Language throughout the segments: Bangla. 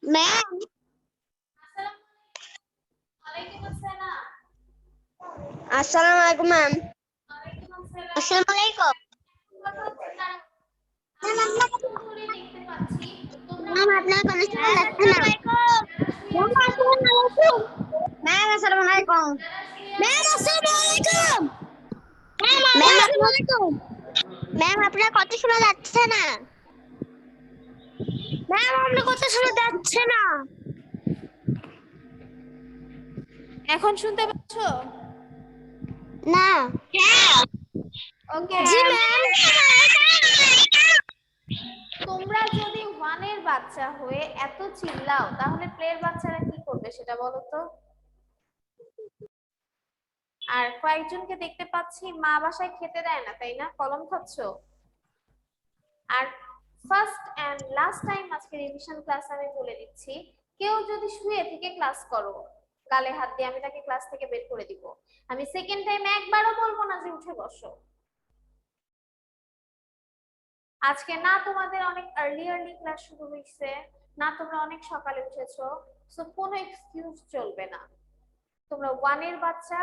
मैम अस्सलाम वालेकुम मैम। अस्सलाम वालेकुम मैम। আপনার কোনো সময় লাগছে না ম্যাম। আসসালামু আলাইকুম ম্যাম। আসসালামু আলাইকুম ম্যাম। আসসালামু আলাইকুম ম্যাম। আসসালামু আলাইকুম ম্যাম। আপনার কথা শোনা যাচ্ছে না ম্যাম। আপনার কথা শোনা যাচ্ছে না। এখন শুনতে পাচ্ছো? না। ওকে জি ম্যাম। তোমরা যদি ওয়ানের বাচ্চা হয়ে এত চিল্লাও তাহলে প্লের বাচ্চারা কি করবে সেটা বলো তো। আর কয়েকজনকে দেখতে পাচ্ছি মা বাসায় খেতে দেয় না, তাই না? কলম খাচ্ছো। আর ফার্স্ট এন্ড লাস্ট টাইম আজকে রিভিশন ক্লাস আমি বলে দিচ্ছি, কেউ যদি শুয়ে থেকে ক্লাস করো গালে হাত দিয়ে আমি তাকে ক্লাস থেকে বের করে দিব। আমি সেকেন্ড টাইম একবারও বলবো না যে উঠে বসো। আজকে না তোমাদের অনেক আর্লি আর্লি ক্লাস শুরু হয়েছে, না তোমরা অনেক সকালে উঠেছো, সো কোনো এক্সকিউজ চলবে না। তোমরা ওয়ানের বাচ্চা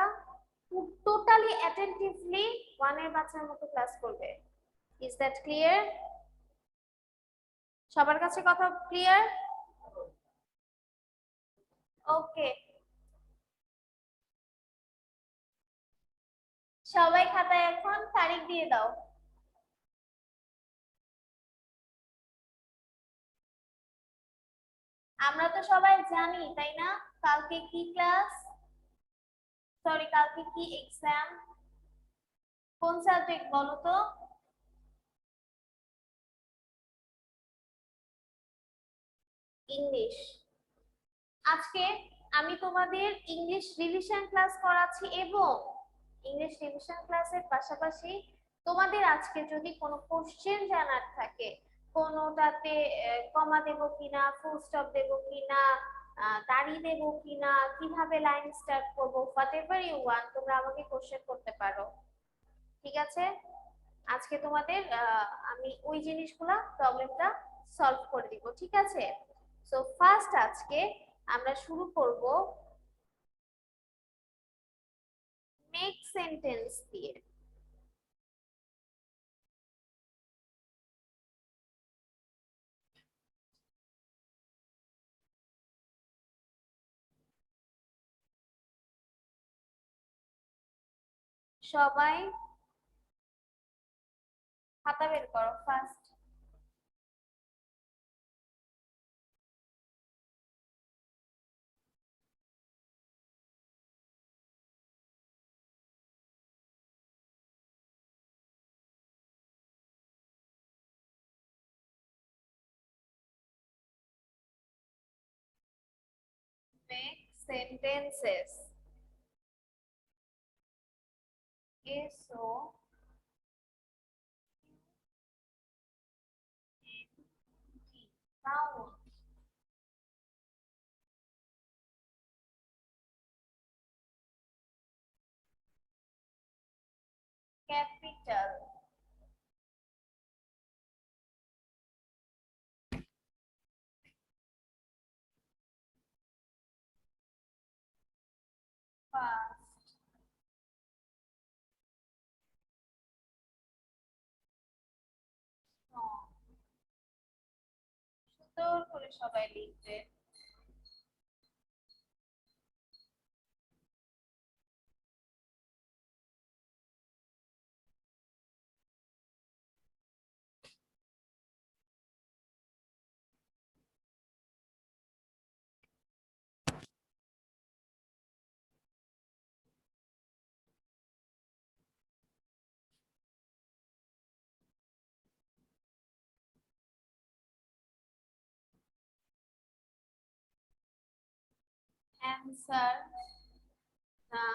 টোটালি অ্যাটেন্টিভলি ওয়ানের বাচ্চার মতো ক্লাস করবে। Is that clear? সবার কাছে কথা ক্লিয়ার? ওকে, সবাই খাতায় এখন তারিখ দিয়ে দাও। আমরা তো সবাই জানি তাই না কালকে কি ক্লাস, সরি কালকে কি এক্সাম, কোন সাবজেক্ট বলো তো? ইংলিশ। আজকে আমি তোমাদের ইংলিশ রিভিশন ক্লাস করাচ্ছি এবং ইংলিশ রিভিশন ক্লাসের পাশাপাশি তোমাদের আজকে যদি কোনো কোশ্চেন জানার থাকে, কোনোটাতে কমা দেব কিনা, ফুল স্টপ দেব কিনা, দাড়ি দেব কিনা, কিভাবে লাইন স্টার্ট করব, হোয়াটএভার ইউ ওয়ান্ট, তোমরা আমাকে কোশ্চেন করতে পারো। ঠিক আছে? আজকে তোমাদের আমি ওই জিনিসগুলা প্রবলেমটা সলভ করে দিব। ঠিক আছে? সো ফার্স্ট আজকে আমরা শুরু করব মেক সেন্টেন্স দিয়ে। সবাই খাতা বের করো first. Make sentences, S O sound capital first. সুন্দর করে সবাই লিখবে। অ্যান্সার না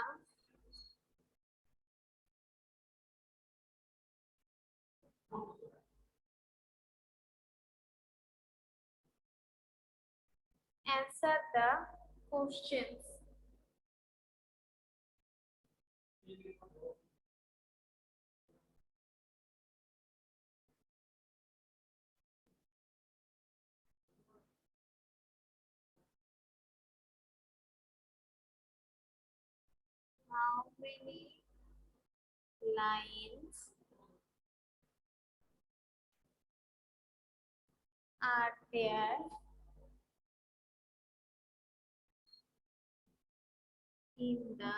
answer the questions. many lines are there in the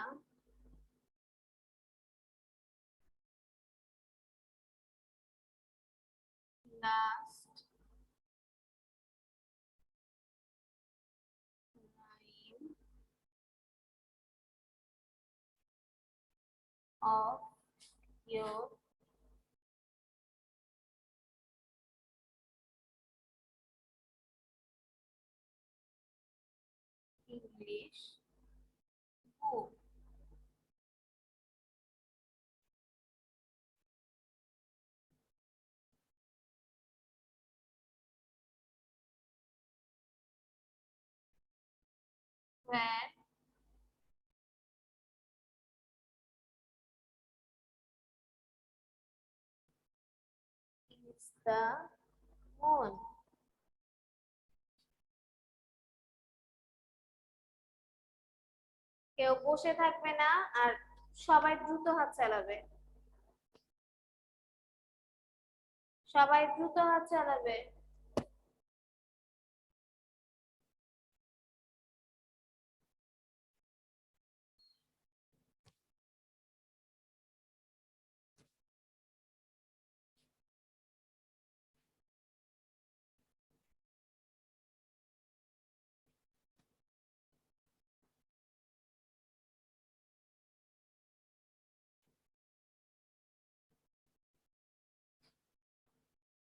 last line of your English book? Where is the moon? কেউ বসে থাকবে না, আর সবাই দ্রুত হাত চালাবে। সবাই দ্রুত হাত চালাবে।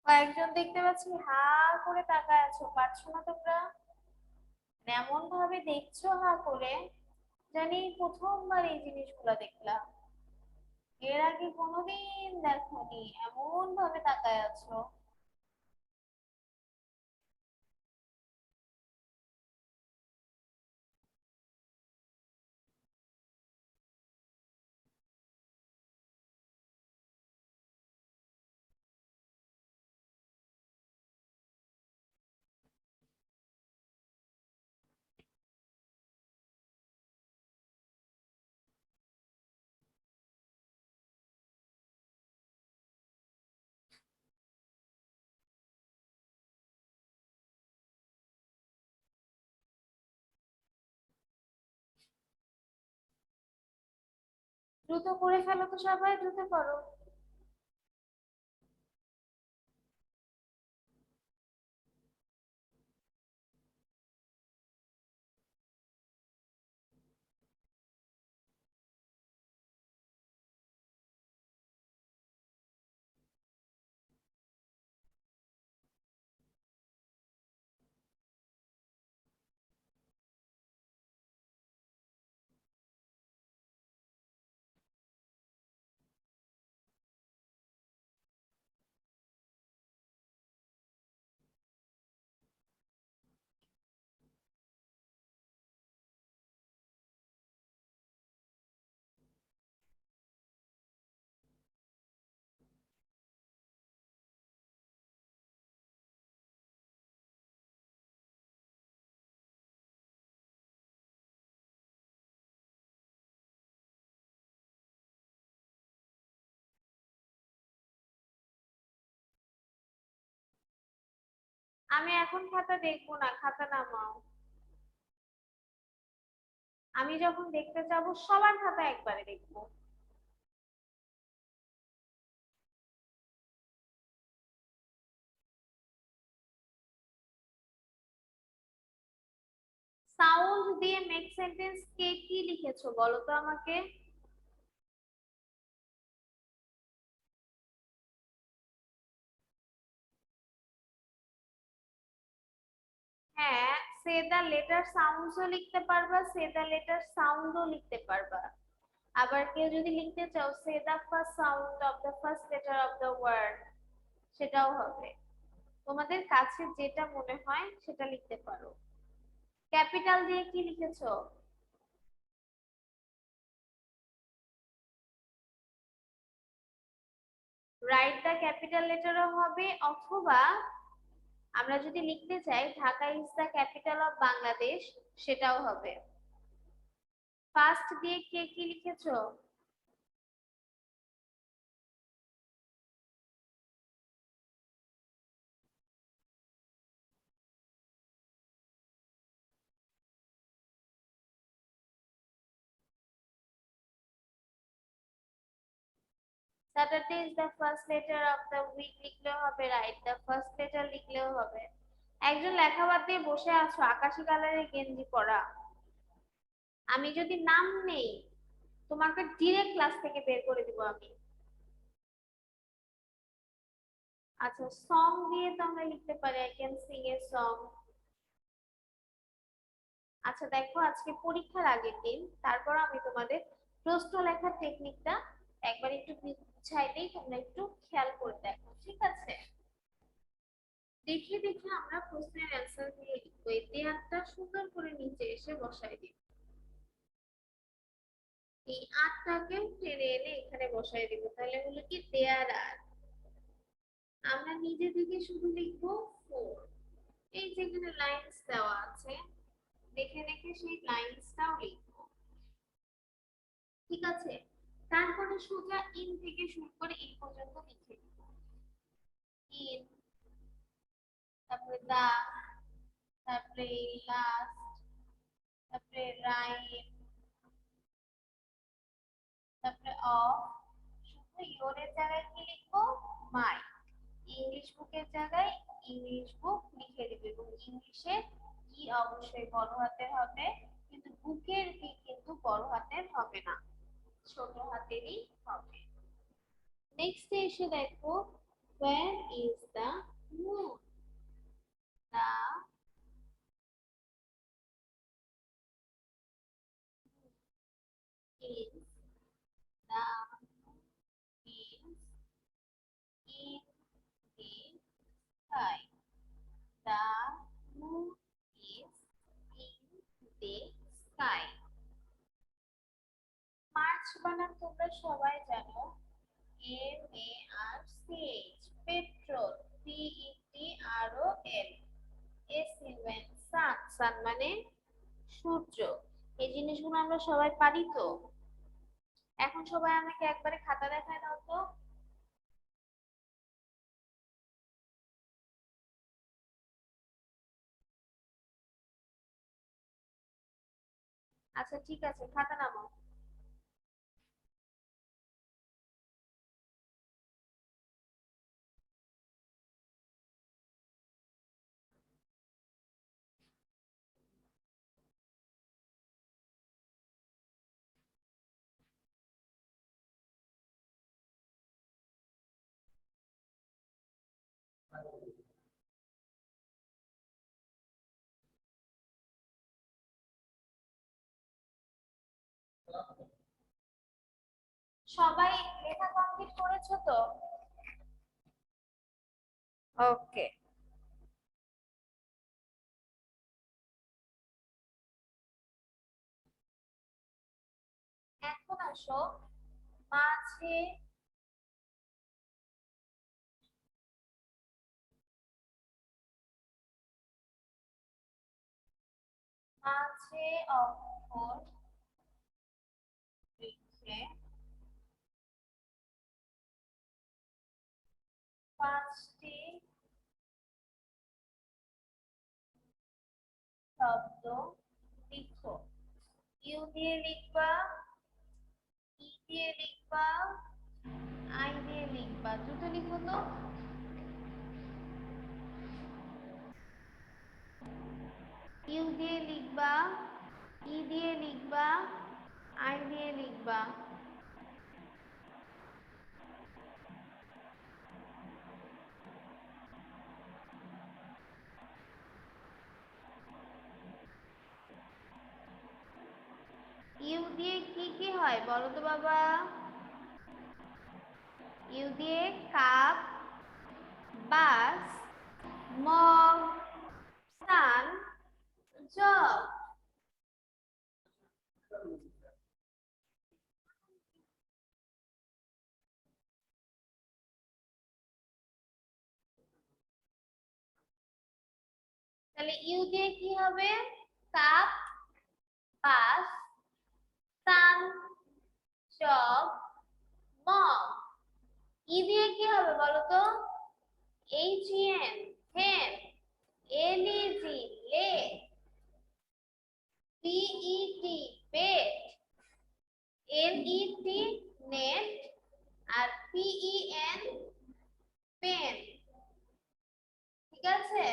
কয়েকজন দেখতে পাচ্ছি হা করে তাকায় আছো, পারছো না তোমরা? এমন ভাবে দেখছো হা করে, জানি প্রথমবার এই জিনিসগুলো দেখলাম। এর আগে কোনোদিন দেখোনি, এমন ভাবে তাকায় আছো। দ্রুত করে ফেলো তো, সবাই দ্রুত করো। আমি এখন খাতা দেখবো না, খাতা নামাও। আমি যখন দেখতে যাবো সবার খাতা একবারে দেখবো। সাউন্ড দিয়ে মেক সেন্টেন্স কে কি লিখেছো বলো তো আমাকে। হ্যাঁ, সে দা লেটার সাউন্ডসও লিখতে পারবা, সে দা লেটার সাউন্ডও লিখতে পারবা। আবার কেউ যদি লিখতে চাও say the first sound of the first letter of the word, সেটাও হবে। তোমাদের কাছে যেটা মনে হয় সেটা লিখতে পারো। ক্যাপিটাল দিয়ে কি লিখেছো? রাইট দা ক্যাপিটাল লেটারও হবে, অথবা আমরা যদি লিখতে চাই Dhaka is the capital of Bangladesh, সেটাও হবে। ফার্স্ট দিয়ে কে কি লিখেছো? Saturday is the first letter of the week লিখলেও হবে, রাইট, the first letter লিখলেও হবে। একজন লেখা বাদ দিয়ে বসে আছো, আকাশি কালারের গেঞ্জি পরা। আমি যদি নাম নেই তোমাকে ডিরেক্ট ক্লাস থেকে বের করে দিব আমি। আচ্ছা, সং দিয়ে তো আমরা লিখতে পারি, I can sing a song. আচ্ছা দেখো, আজকে পরীক্ষার আগের দিন, তারপর আমি তোমাদের প্রশ্ন লেখার টেকনিকটা একবার একটু বুঝাই দিই, তোমরা একটু খেয়াল করে দেখো, ঠিক আছে? দেখে দেখে আমরা প্রশ্নের অ্যান্সার দিয়ে লিখবো। এই দেয়ারটা সুন্দর করে নিচে এসে বসাই দিব, এই আটটাকে টেনে এনে এখানে বসাই দিব, তাহলে হলো কি দেয়ার আর। আমরা নিজে থেকে শুধু লিখবো 4। এই যেখানে লাইনস দেওয়া আছে দেখে দেখে সেই লাইনসটাও লিখবো, ঠিক আছে? তারপরে সোজা ইন থেকে শুরু করে এই পর্যন্ত লিখে দিব। ইন, তারপরে দা, তারপরে লাস্ট, তারপরে রাইট, তারপরে অফ। শুধু ইওরের জায়গায় কি লিখবো? মাই। ইংলিশ বুকের জায়গায় ইংলিশ বুক লিখে দিবে, এবং ইংলিশে কি অবশ্যই বড় হাতের হবে, কিন্তু বুকের কি কিন্তু বড় হাতের হবে না, ছোট হাতেরই হবে। নেক্সট এসে দেখো, where is the moon? The is the is in the sky. The moon is in the sky. March বানান তোমরা সবাই জানো, MARCH, পেট্রোল, PETROL, SUN, সান, সান মানে সূর্য। এই জিনিসগুলো আমরা সবাই পারি তো। এখন সবাই আমাকে একবারে খাতা দেখায় দাও তো। আচ্ছা ঠিক আছে, খাতা নামাও। সবাই লেখা কমপ্লিট করেছো তো? ওকে, এখন আসো মাঝে, মাঝে অক্ষর লিখে পাঁচটি শব্দ লিখো। ইউ দিয়ে লিখবা, ই দিয়ে লিখবা, আই দিয়ে লিখবা, দুটো লিখো তো। ইউ দিয়ে লিখবা, ই দিয়ে লিখবা, আই দিয়ে লিখবা। ইউ দিয়ে কি কি হয় বলো তো বাবা? ইউ দিয়ে কাপ, বাস, মগ, সান, জগ। তাহলে ইউ দিয়ে কি হবে? কাপ, বাস, সান, চক, মগ। ই দিয়ে কি হবে বলো তো? HEN, hen. LEG, let. PET, pet. NET, net. আর PEN, পেন। ঠিক আছে?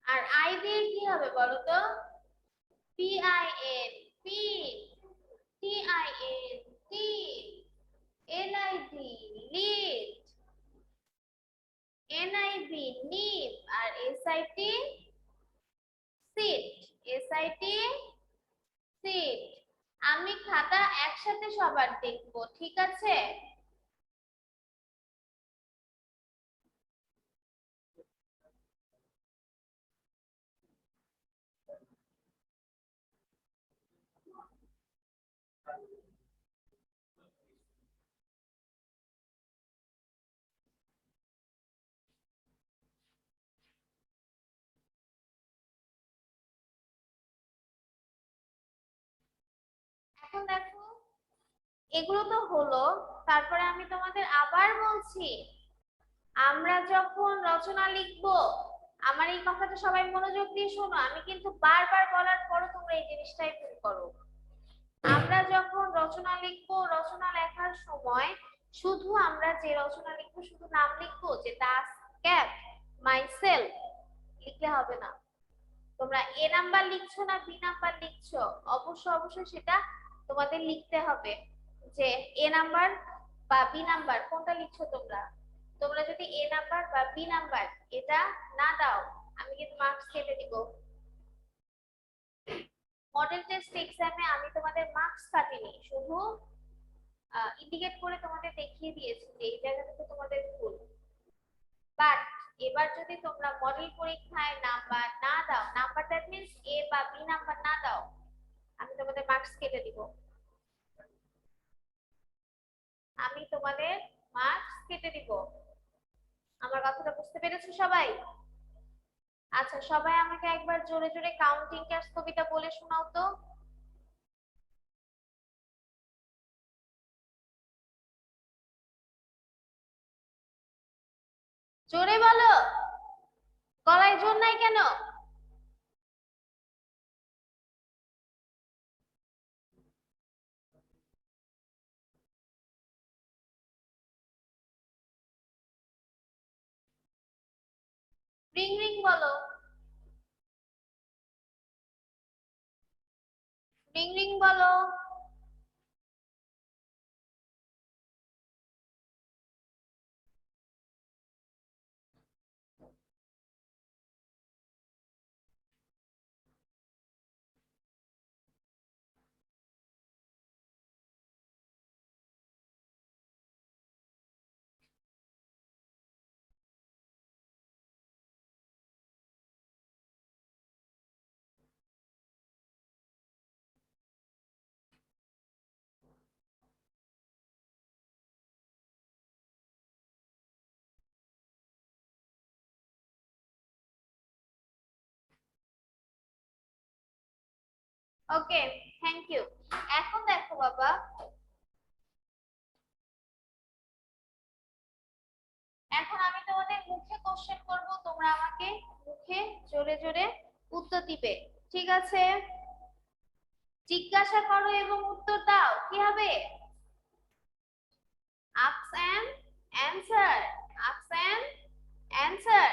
আর আই দিয়ে কি হবে বলো তো? PIN, pin. TIN, tin. LID, lid. NIB, nib. আর SIT, সিট। SIT, sit. আমি খাতা একসাথে সবার দেখবো, ঠিক আছে? এখন দেখো, এগুলো তো হলো। তারপরে আমি তোমাদের আবার বলছি, আমরা যখন রচনা লিখবো, আমার এই কথাটা সবাই মনোযোগ দিয়ে শোনো, আমি কিন্তু বারবার বলার পরও তোমরা এই জিনিসটাই ভুল করো। আমরা যখন রচনা লিখবো, রচনা লেখার সময় শুধু আমরা যে রচনা লিখবো শুধু নাম লিখবো, যে দাস, ক্যাট, মাইসেলফ লিখলে হবে না। তোমরা এ নাম্বার লিখছো না বি নাম্বার লিখছো, অবশ্যই সেটা তোমাদের লিখতে হবে, যে এ নাম্বার বা বি নাম্বার কোনটা লিখছো তোমরা। তোমরা যদি এ নাম্বার বা বি নাম্বার এটা না দাও, আমি কিন্তু মার্কস কেটে দিব। মডেল টেস্ট এক্সামে আমি তোমাদের মার্কস কাটিনি, শুধু ইন্ডিকেট করে তোমাদের দেখিয়ে দিয়েছি যে এই জায়গাটাতে তোমাদের ভুল। বাট এবার যদি তোমরা মডেল পরীক্ষায় নাম্বার না দাও, নাম্বার দ্যাট মিন্স এ বা বি নাম্বার না দাও, আমি তোমাদের মার্কস কেটে দিব। আমি তোমাদের মার্কস কেটে দিব। আমার কথাটা বুঝতে পেরেছো সবাই? আচ্ছা, সবাই আমাকে একবার জোরে জোরে কাউন্টিং ক্যাটস কবিতা বলে শোনাও তো। জোরে বলো, গলায় জোর নাই কেন? রিং রিং বলো, রিং রিং বলো। ওকে, থ্যাংক ইউ। এখন দেখো বাবা, এখন আমি তোমাদের মুখে কোশ্চেন করব, তোমরা আমাকে মুখে জোরে জোরে উত্তর দিবে, ঠিক আছে? জিজ্ঞাসা করো এবং উত্তর দাও, কি হবে? Ask and answer, ask and answer.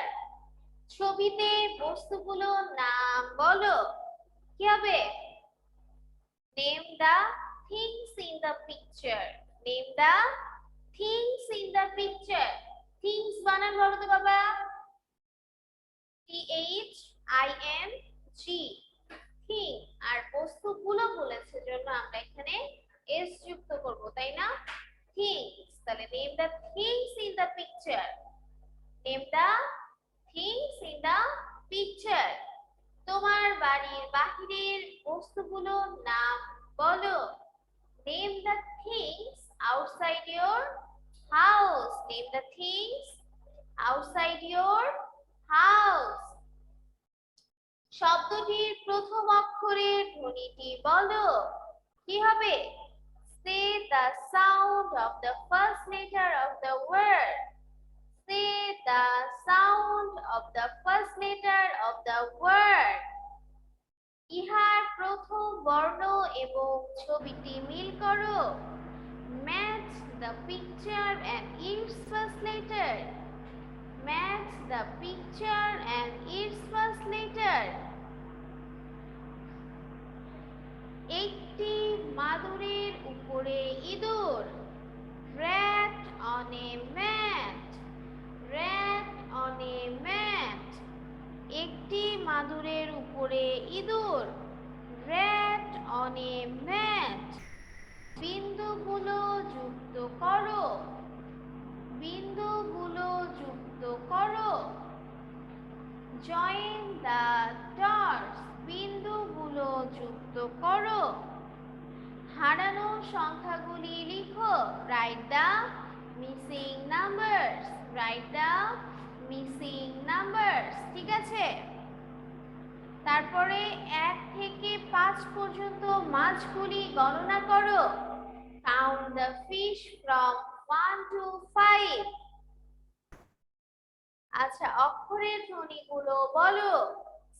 ছবিতে বস্তুগুলোর নাম বলো, কি হবে? Name the things in the picture, name the things in the picture. Things বানান বলো তো বাবা, THING, থিং। আর বস্তুগুলো বলেছে জন্য আমরা এখানে এস যুক্ত করব, তাই না? থিংস, তাহলে name the things in the picture, name the things in the picture. তোমার বাড়ির বাহিরের বস্তুগুলোর নাম বলো, name the things outside your house, name the things outside your house. সব শব্দটির প্রথম অক্ষরের ধ্বনিটি বলো। কি হবে? Say the sound of the first letter of the word. Say the sound of the first letter of the word. ইহার প্রথম বর্ণ এবং ছবিটি মিল করো। Match the picture and its first letter. Match the picture and its first letter. একটি মাদুরের উপরে ইঁদুর। Rat on a mat. Rat on a mat. একটি মাদুরের উপরে ইঁদুর। Rat on a mat. বিন্দুগুলো যুক্ত করো। বিন্দুগুলো যুক্ত করো। Join the dots. বিন্দুগুলো যুক্ত করো। হারানো সংখ্যাগুলি লিখো। Write the missing numbers. Write the missing numbers. ঠিক আছে? তারপরে 1 থেকে 5 পর্যন্ত মাছগুলি গণনা করো। Count the fish from 1 to 5. আচ্ছা, অক্ষরের ধ্বনিগুলো বলো।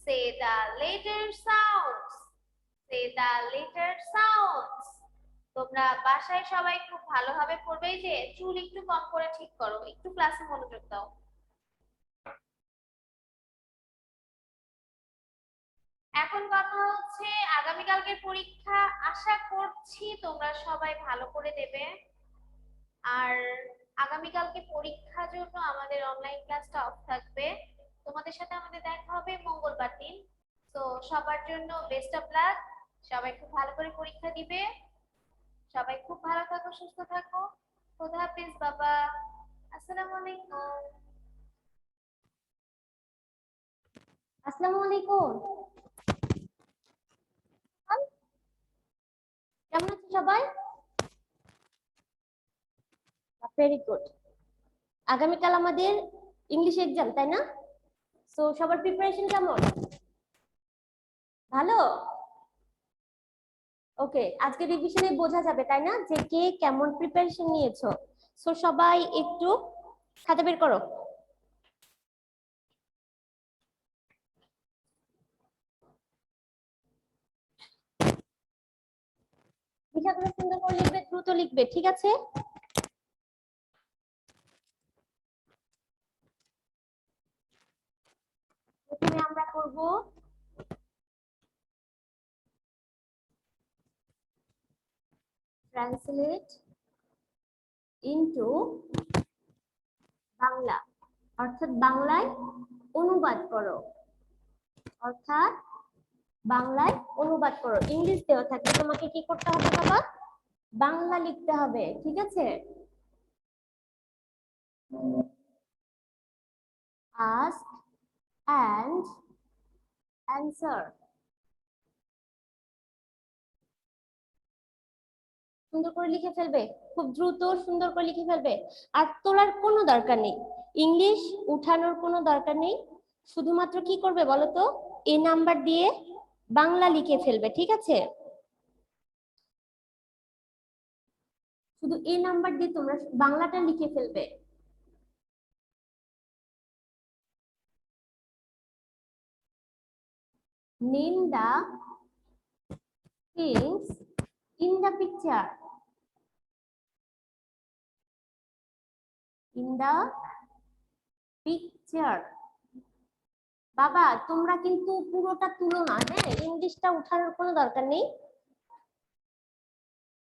Say the letter sounds. Say the letter sounds. তোমরা বাসায় সবাই খুব ভালোভাবে পড়বে। যে চুল একটু কম করে ঠিক করো, একটু ক্লাসে মনোযোগ দাও। এখন কথা হচ্ছে আগামীকালকের পরীক্ষা আশা করছি তোমরা সবাই ভালো করে দেবে। আর আগামীকালকে পরীক্ষার জন্য আমাদের অনলাইন ক্লাসটা অফ থাকবে। তোমাদের সাথে আমাদের দেখা হবে মঙ্গলবার দিন। তো সবার জন্য বেস্ট অফ লাক। সবাই খুব ভালো করে পরীক্ষা দিবে। সবাই খুব ভালো থাকো, সুস্থ থাকো। খোদা হাফেজ বাবা। আসসালামু আলাইকুম। আসসালামু আলাইকুম। কেমন আছো সবাই? Very good. আগামীকাল আমাদের ইংলিশ এক্সাম, তাই না? সো সবার প্রিপারেশন কেমন? ভালো? ওকে, আজকে রিভিশনে বোঝা যাবে, তাই না, যে কে কেমন প্রিপারেশন নিয়েছো। সো সবাই একটু খাতা বের করো। লেখাগুলো সুন্দর করে লিখবে, দ্রুত লিখবে, ঠিক আছে? প্রথমে আমরা করব ট্রান্সলেট ইনটু বাংলা, অর্থাৎ বাংলায় অনুবাদ করো। অর্থাৎ বাংলায় অনুবাদ করো। ইংলিশ দেওয়া থাকলে তোমাকে কি করতে হবে বাবা? বাংলা লিখতে হবে, ঠিক আছে? ask and answer. সুন্দর করে লিখে ফেলবে, খুব দ্রুত সুন্দর করে লিখে ফেলবে। আর তোলার কোনো দরকার নেই, ইংলিশ উঠানোর কোনো দরকার নেই। শুধুমাত্র কি করবে বলো তো? এ নাম্বার দিয়ে বাংলা লিখে ফেলবে, ঠিক আছে? শুধু এ নাম্বার দিয়ে তোমরা বাংলাটা লিখে ফেলবে। Name the things in the picture. In the picture. বাবা তোমরা কিন্তু পুরোটা তুলো না, হ্যাঁ? ইংলিশটা উঠানোর কোনো দরকার নেই,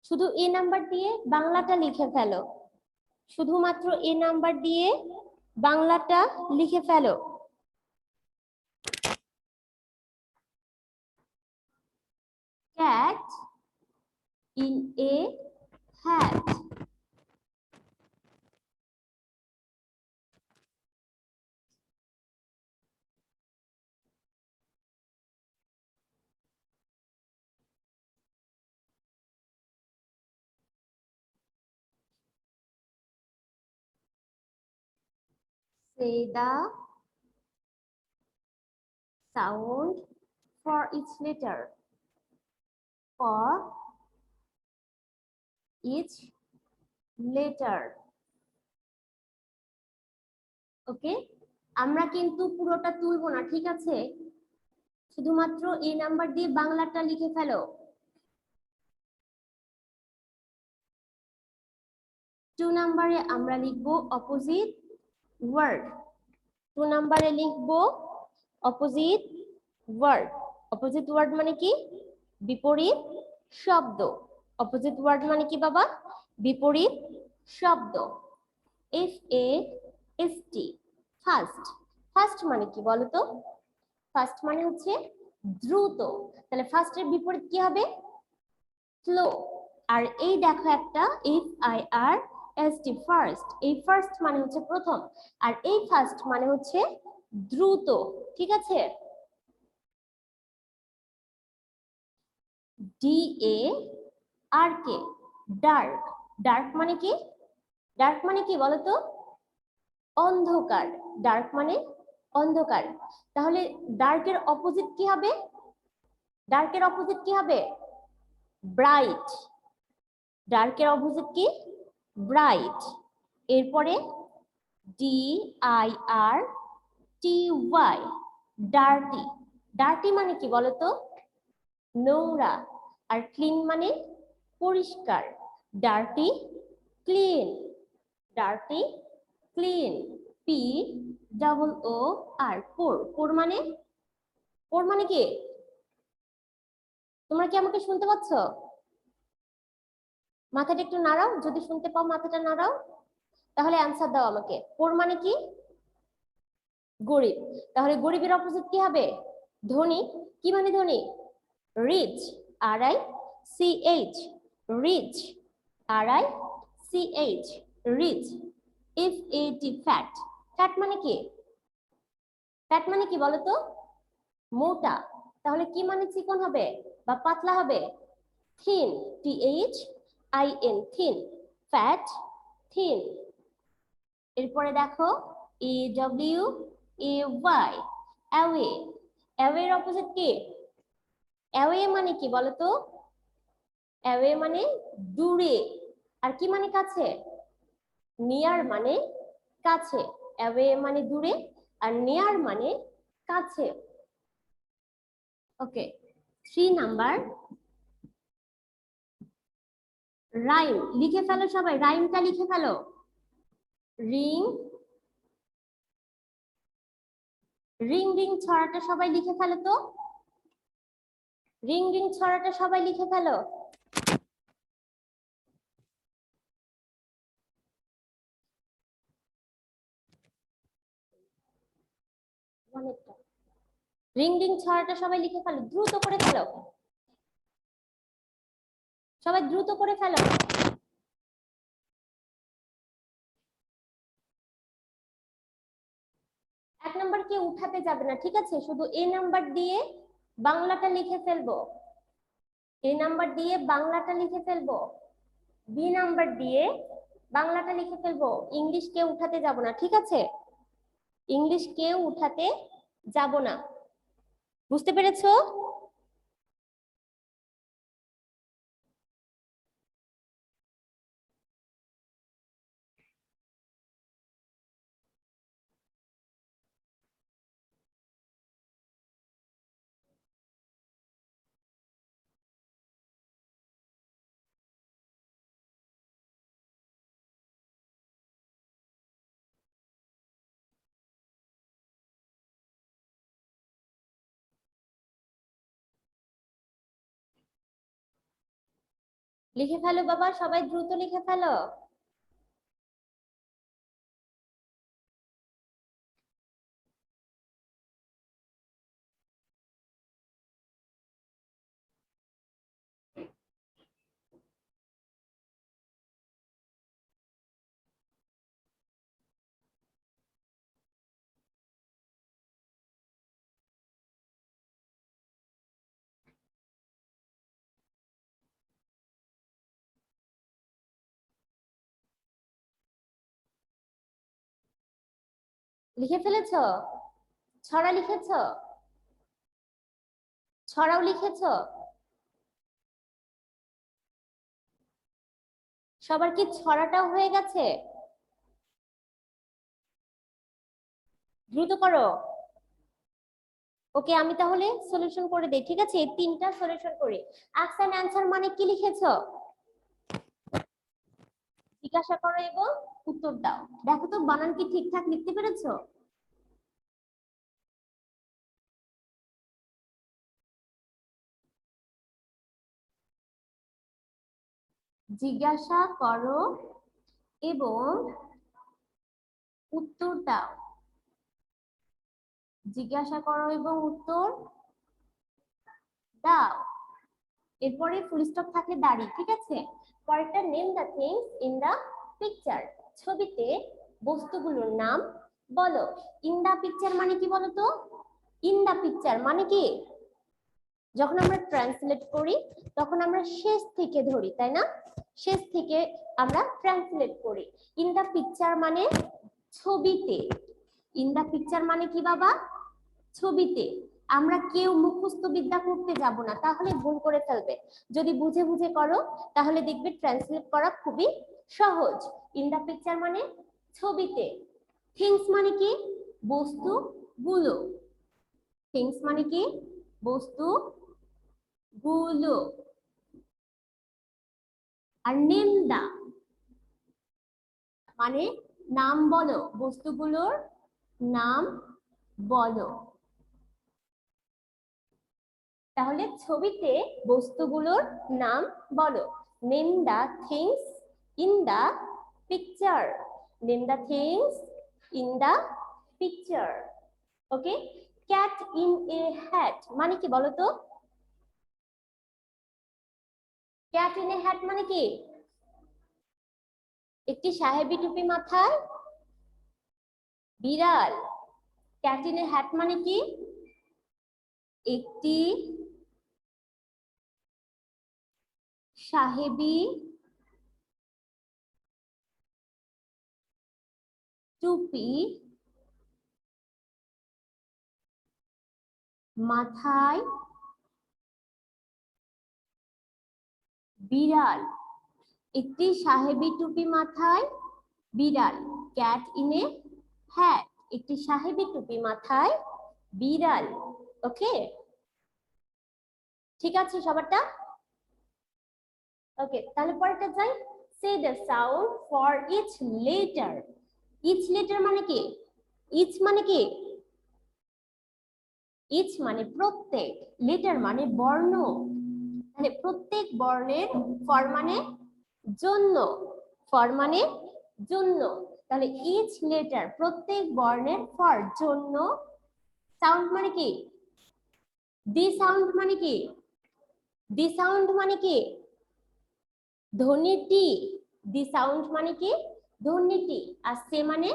শুধু এ নাম্বার দিয়ে বাংলাটা লিখে ফেলো। শুধুমাত্র এ নাম্বার দিয়ে বাংলাটা লিখে ফেলো। Cat in a hat. Say the sound for each letter, for each letter. ওকে, আমরা কিন্তু পুরোটা তুলবো না, ঠিক আছে? শুধুমাত্র এই নাম্বার দিয়ে বাংলাটা লিখে ফেলো। 2 নম্বরে আমরা লিখবো অপোজিট ওয়ার্ড। 2 নম্বরে লিখবো অপোজিট ওয়ার্ড। অপোজিট ওয়ার্ড মানে কি? বিপরীত শব্দ। অপোজিট ওয়ার্ড মানে কি বাবা? বিপরীত শব্দ। FAST, fast. ফাস্ট মানে কি বলো তো? ফাস্ট মানে হচ্ছে দ্রুত। তাহলে ফাস্টের বিপরীত কি হবে? স্লো। আর এই দেখো একটা FIRST, ফার্স্ট। এই ফার্স্ট মানে হচ্ছে প্রথম, আর এই ফার্স্ট মানে হচ্ছে দ্রুত, ঠিক আছে? DARK, dark. ডার্ক মানে কি? ডার্ক মানে কি বলো তো? অন্ধকার। ডার্ক মানে অন্ধকার। তাহলে ডার্কের অপোজিট কি হবে? ডার্কের অপোজিট কি হবে? ব্রাইট। ডার্কের অপোজিট কি? ব্রাইট। এরপরে DIRTY, ডার্টি। ডার্টি মানে কি বলতো? নোংরা। আর ক্লিন মানে পরিষ্কার। Dirty clean. Dirty clean. POOR, পোর। পোর মানে? পোর মানে কি? তোমরা কি আমাকে শুনতে পাচ্ছ? মাথাটা একটু নাড়াও, যদি শুনতে পাও মাথাটা নাড়াও, তাহলে অ্যান্সার দাও আমাকে। পোর মানে কি? গরিব। তাহলে গরিবের অপোজিট কি হবে? ধনী। কি মানে ধনী? Rich. RICH, rich. RICH, rich. FAT, fat. Fat মানে কি? ফ্যাট মানে কি বলতো? মোটা। তাহলে কি মানে চিকন হবে বা পাতলা হবে? Thin. THIN, thin. Fat, thin. এরপরে দেখো AWAY, অ্যাওয়ে। অ্যাওয়ের অপোজিট কি? অ্যাওয়ে মানে কি বলতো? অ্যাওয়ে মানে দূরে। আর কি মানে কাছে? নিয়ার মানে কাছে। অ্যাওয়ে মানে দূরে, আর নিয়ার মানে কাছে। ওকে, 3 নাম্বার রাইম। লিখে ফেলো সবাই, রাইমটা লিখে ফেলো। রিং, রিং রিং ছড়াটা সবাই লিখে ফেলো তো। রিং রিং ছড়াটা সবাই লিখে ফেলো। রিং রিং ছড়াটা সবাই লিখে ফেলো, দ্রুত করে ফেলো, সবাই দ্রুত করে ফেলো। এক নাম্বার কে উঠাতে যাবে না, ঠিক আছে? শুধু এ নাম্বার দিয়ে বাংলাটা লিখে ফেলবো। এ নাম্বার দিয়ে বাংলাটা লিখে ফেলবো। বি নাম্বার দিয়ে বাংলাটা লিখে ফেলবো। ইংলিশ কেউ উঠাতে যাব না, ঠিক আছে? ইংলিশ কেউ উঠাতে যাব না। বুঝতে পেরেছো? লিখে ফেলো বাবা, সবাই দ্রুত লিখে ফেলো। লিখে ফেলেছো? ছড়া লিখেছো? ছড়াও লিখেছো? সবার কি ছড়াটাও হয়ে গেছে? দ্রুত করো। ওকে, আমি তাহলে সলিউশন করে দেই, ঠিক আছে? এই তিনটা সলিউশন করি। আস্ক এন্ড অ্যানসার মানে কি লিখেছো? জিজ্ঞাসা করো এবং উত্তর দাও। দেখো তো বানান কি ঠিকঠাক লিখতে পেরেছো? জিজ্ঞাসা করো এবং উত্তর দাও। জিজ্ঞাসা করো এবং উত্তর দাও। এরপরে ফুল স্টপ থাকলে দাঁড়ি, ঠিক আছে? পরেরটা name the things in the picture. ছবিতে বস্তুগুলোর নাম বলো। ইন দ্য পিকচার মানে কি বলো তো? ইন দ্য পিকচার মানে কি? যখন আমরা ট্রান্সলেট করি তখন আমরা শেষ থেকে ধরি, তাই না? শেষ থেকে আমরা ট্রান্সলেট করি। ইন দ্য পিকচার মানে ছবিতে। ইন দ্য পিকচার মানে কি বাবা? ছবিতে। আমরা কেউ মুখস্থ বিদ্যা করতে যাব না, তাহলে ভুল করে ফেলবে। যদি বুঝে বুঝে করো তাহলে দেখবে ট্রান্সলেট করা খুবই সহজ। ইন দ্য পিকচার মানে ছবিতে। থিংস মানে কি? বস্তু গুলো। থিংস মানে কি? বস্তু গুলো। আর নেম দা মানে নাম বলো, বস্তুগুলোর নাম বলো। তাহলে ছবিতে বস্তুগুলোর নাম বলো। Name the things in the picture. Name the things in the picture. Okay. Cat in a hat মানে কি বলো তো? ক্যাট ইন এ হ্যাট মানে কি? একটি সাহেবি টুপি মাথায় বিড়াল। ক্যাট ইন এ হ্যাট মানে কি? একটি সাহেবি টুপি মাথায় বিড়াল। একটি সাহেবি টুপি মাথায় বিড়াল। ক্যাট ইন এ হ্যাট, একটি সাহেবি টুপি মাথায় বিড়াল। ওকে, ঠিক আছে সবারটা? ওকে, তাহলে পরেরটা যাই। Say the sound for each letter. Each letter মানে কি? ইচ মানে কি? ইচ মানে প্রত্যেক, লেটার মানে বর্ণ। তাহলে প্রত্যেক বর্ণের ফর মানে জন্য, ফর মানে জন্য। তাহলে ইচ লেটার প্রত্যেক বর্ণের ফর জন্য। সাউন্ড মানে কি? দি সাউন্ড মানে কি? দি সাউন্ড মানে কি? ধ্বনিটি। দি সাউন্ড মানে কি? ধ্বনিটি। আর সে মানে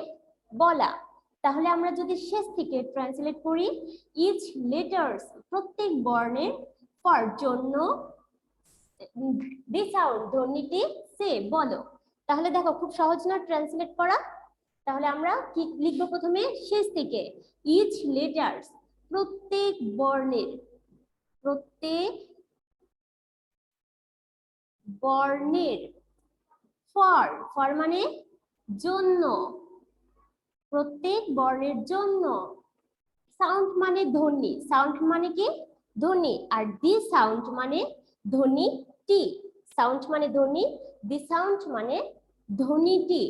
বলা। তাহলে আমরা যদি শেষ থেকে ট্রান্সলেট করি, ইচ লেটার্স প্রত্যেক বর্ণের ফর জন্য, দি সাউন্ড ধ্বনিটি, সে বলো। তাহলে দেখো খুব সহজ না ট্রান্সলেট করা? তাহলে আমরা কি লিখবো প্রথমে শেষ থেকে? ইচ লেটার্স প্রত্যেক বর্ণের, প্রত্যেক বর্ণের ফর, ফর মানে জন্য, প্রত্যেক বর্ণের জন্য। সাউন্ড মানে ধ্বনি, সাউন্ড মানে কি? ধ্বনি। আর দি সাউন্ড মানে ধ্বনিটি। সাউন্ড মানে ধ্বনি, দি সাউন্ড মানে ধ্বনিটি।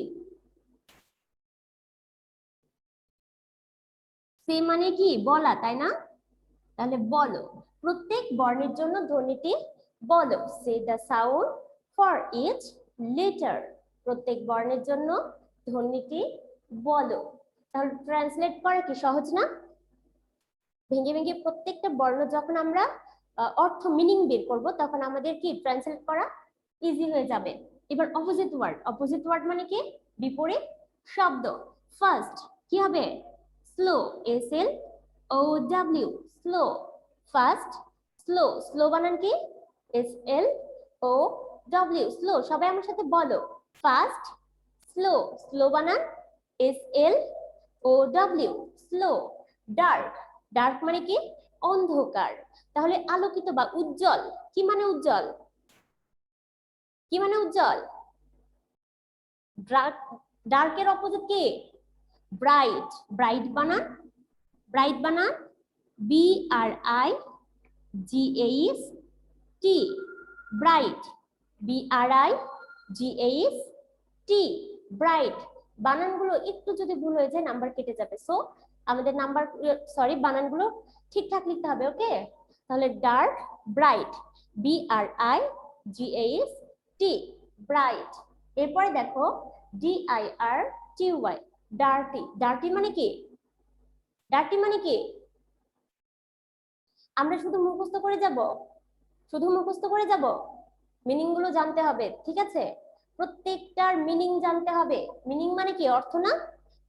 সে মানে কি? বলা, তাই না? তাহলে বলো, প্রত্যেক বর্ণের জন্য ধ্বনিটি বলো। Say the sound for each letter, প্রত্যেক বর্ণের জন্য ধ্বনিটি বলো। তাহলে ট্রান্সলেট করা কি সহজ না? ভেঙে ভেঙে প্রত্যেকটা বর্ণ যখন আমরা অর্থ মিনিং বের করব তখন আমাদের কি ট্রান্সলেট করা ইজি হয়ে যাবে। এবার অপোজিট ওয়ার্ড। অপোজিট ওয়ার্ড মানে কি? বিপরীত শব্দ। ফার্স্ট কি হবে? Slow, S L O W, slow. First slow, slow বানান কি? S L O W, slow. সবাই আমার সাথে বলো, ফার্স্ট স্লো। স্লো বানান S L O W, slow. Dark, dark মানে কি অন্ধকার। তাহলে আলোকিত বা উজ্জ্বল কি মানে উজ্জ্বল? কি মানে উজ্জ্বল? ডার্কের অপোজিট কি? ব্রাইট। ব্রাইট বানান, ব্রাইট বানান BRIGHT, ব্রাইট, BRIGHT, ব্রাইট। বানানগুলো একটু যদি ভুল হয়ে যায় নাম্বার কেটে যাবে, সো আমাদের নাম্বার বানানগুলো ঠিকঠাক লিখতে হবে। ওকে, তাহলে ডার্ক, ব্রাইট, BRIGHT, ব্রাইট। এরপরে দেখো DIRTY, ডার্টি। ডার্টি মানে কি? ডার্টি মানে কি? আমরা শুধু মুখস্থ করে যাব? শুধু মুখস্থ করে যাব? মিনিং গুলো জানতে হবে, ঠিক আছে? প্রত্যেকটার মিনিং জানতে হবে। মিনিং মানে কি? অর্থ না?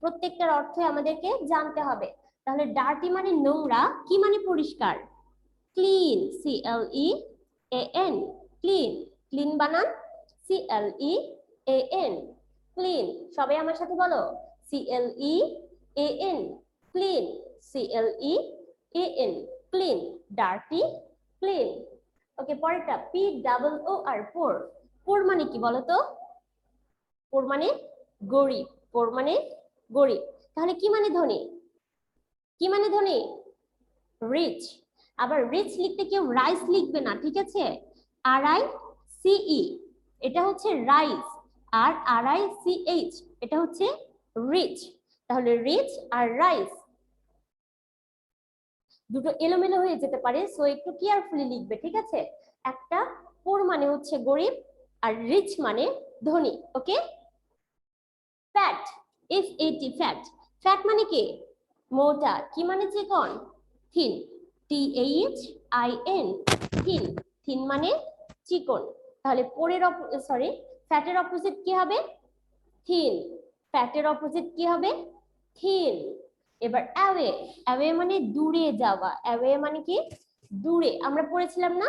প্রত্যেকটার অর্থ আমাদেরকে জানতে হবে। তাহলে ডার্টি মানে নোংরা, কি মানে পরিষ্কার? Clean, CLEAN, clean. ক্লিন বানান CLEAN, ক্লিন। সবাই আমার সাথে বলো CLEAN, clean, CLEAN, clean. Dirty, clean. Okay, পরেরটা POOR, পোর। পোর মানে কি বলো তো? পোর মানে গরিব। পোর মানে গরিব। তাহলে কি মানে ধনী? কি মানে ধনী? রিচ। আবার রিচ লিখতে কেউ রাইস লিখবে না, ঠিক আছে? RICE, এটা হচ্ছে রাইস। আর RICH, এটা হচ্ছে রিচ। তাহলে রিচ আর রাইস দুটো এলোমেলো হয়ে যেতে পারে, সো একটু কেয়ারফুলি লিখবে, ঠিক আছে? একটা পোর মানে হচ্ছে গরিব, আর রিচ মানে ধনী। ওকে, ফ্যাট, FAT, ফ্যাট। ফ্যাট মানে কি? মোটা। কি মানে চিকন? Thin, THIN, thin. থিন মানে চিকন। তাহলে ফ্যাটের অপোজিট কি হবে? থিন। ফ্যাটের অপোজিট কি হবে? থিন। এবার অ্যাওয়ে। অ্যাওয়ে মানে দূরে যাওয়া। অ্যাওয়ে মানে কি? দূরে। আমরা পড়েছিলাম না?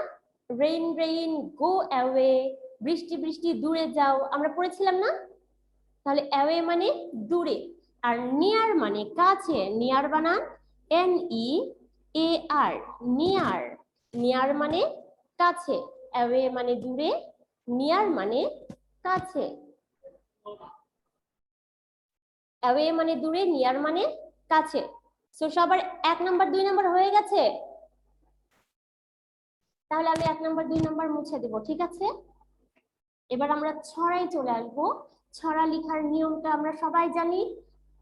রেইন রেইন গো অ্যাওয়ে, বৃষ্টি বৃষ্টি দূরে যাও, আমরা পড়েছিলাম না? তাহলে অ্যাওয়ে মানে দূরে। আর নিয়ার মানে কাছে। নিয়ার বানান NEAR, নিয়ার। নিয়ার মানে কাছে, অ্যাওয়ে মানে দূরে, নিয়ার মানে কাছে। অ্যাওয়ে মানে দূরে, নিয়ার মানে কাছে। সো সবার 1 নাম্বার 2 নাম্বার হয়ে গেছে? তাহলে আমি 1 নাম্বার 2 নাম্বার মুছে দেব, ঠিক আছে? এবার আমরা ছড়ায় চলে আসবো। ছড়া লেখার নিয়মটা আমরা সবাই জানি।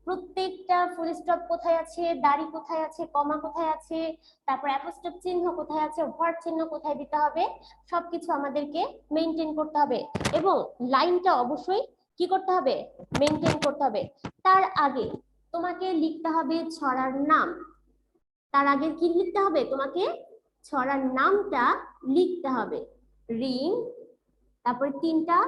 প্রত্যেকটা ফুল স্টপ কোথায় আছে, দাড়ি কোথায় আছে, কমা কোথায় আছে, তারপর অ্যাপোস্ট্রোফ চিহ্ন কোথায় আছে, ভার্ব চিহ্ন কোথায় দিতে হবে, সবকিছু আমাদেরকে মেইনটেইন করতে হবে। এবং লাইনটা অবশ্যই কি করতে হবে? মেইনটেইন করতে হবে। তার আগে তোমাকে লিখতে হবে ছড়ার নাম। তার আগে কি লিখতে হবে? তোমাকে ছড়ার নামটা লিখতে হবে। রিং, তারপরে 3টা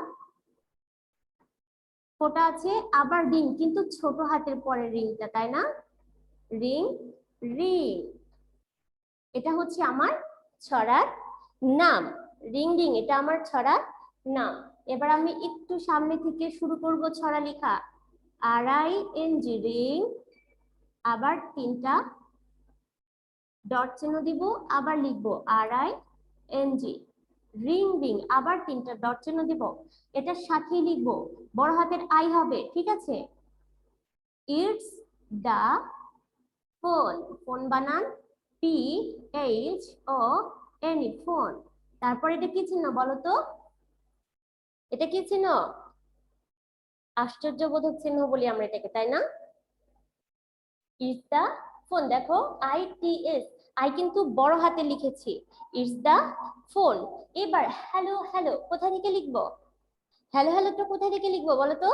ফোঁটা আছে, আবার রিং, কিন্তু ছোট হাতের পরে রিংটা, তাই না? Ring, ring. এটা হচ্ছে আমার ছড়ার নাম। রিং রিং, এটা আমার ছড়ার নাম। এবার আমি একটু সামনে থেকে শুরু করব ছড়া লেখা। RING, রিং, আবার 3টা ডট চিহ্ন দিব, আবার লিখবো RING, রিং রিং, আবার 3টা ডট চিহ্ন দিব। এটার সাথেই লিখবো, বড় হাতের আই হবে, ঠিক আছে? It's the phone. ফোন বানান PHON, ফোন। তারপর এটা কি চিহ্ন বলো তো? এটা কি চিহ্ন? আশ্চর্যবোধক চিহ্ন বলি আমরা এটাকে, তাই না? It's the phone. দেখো ITS, আই কিন্তু বড় হাতে লিখেছি। It's the phone. এবার হ্যালো হ্যালো কোথা থেকে লিখবো? হ্যালো হ্যালোটা কোথা থেকে লিখবো বলো তো?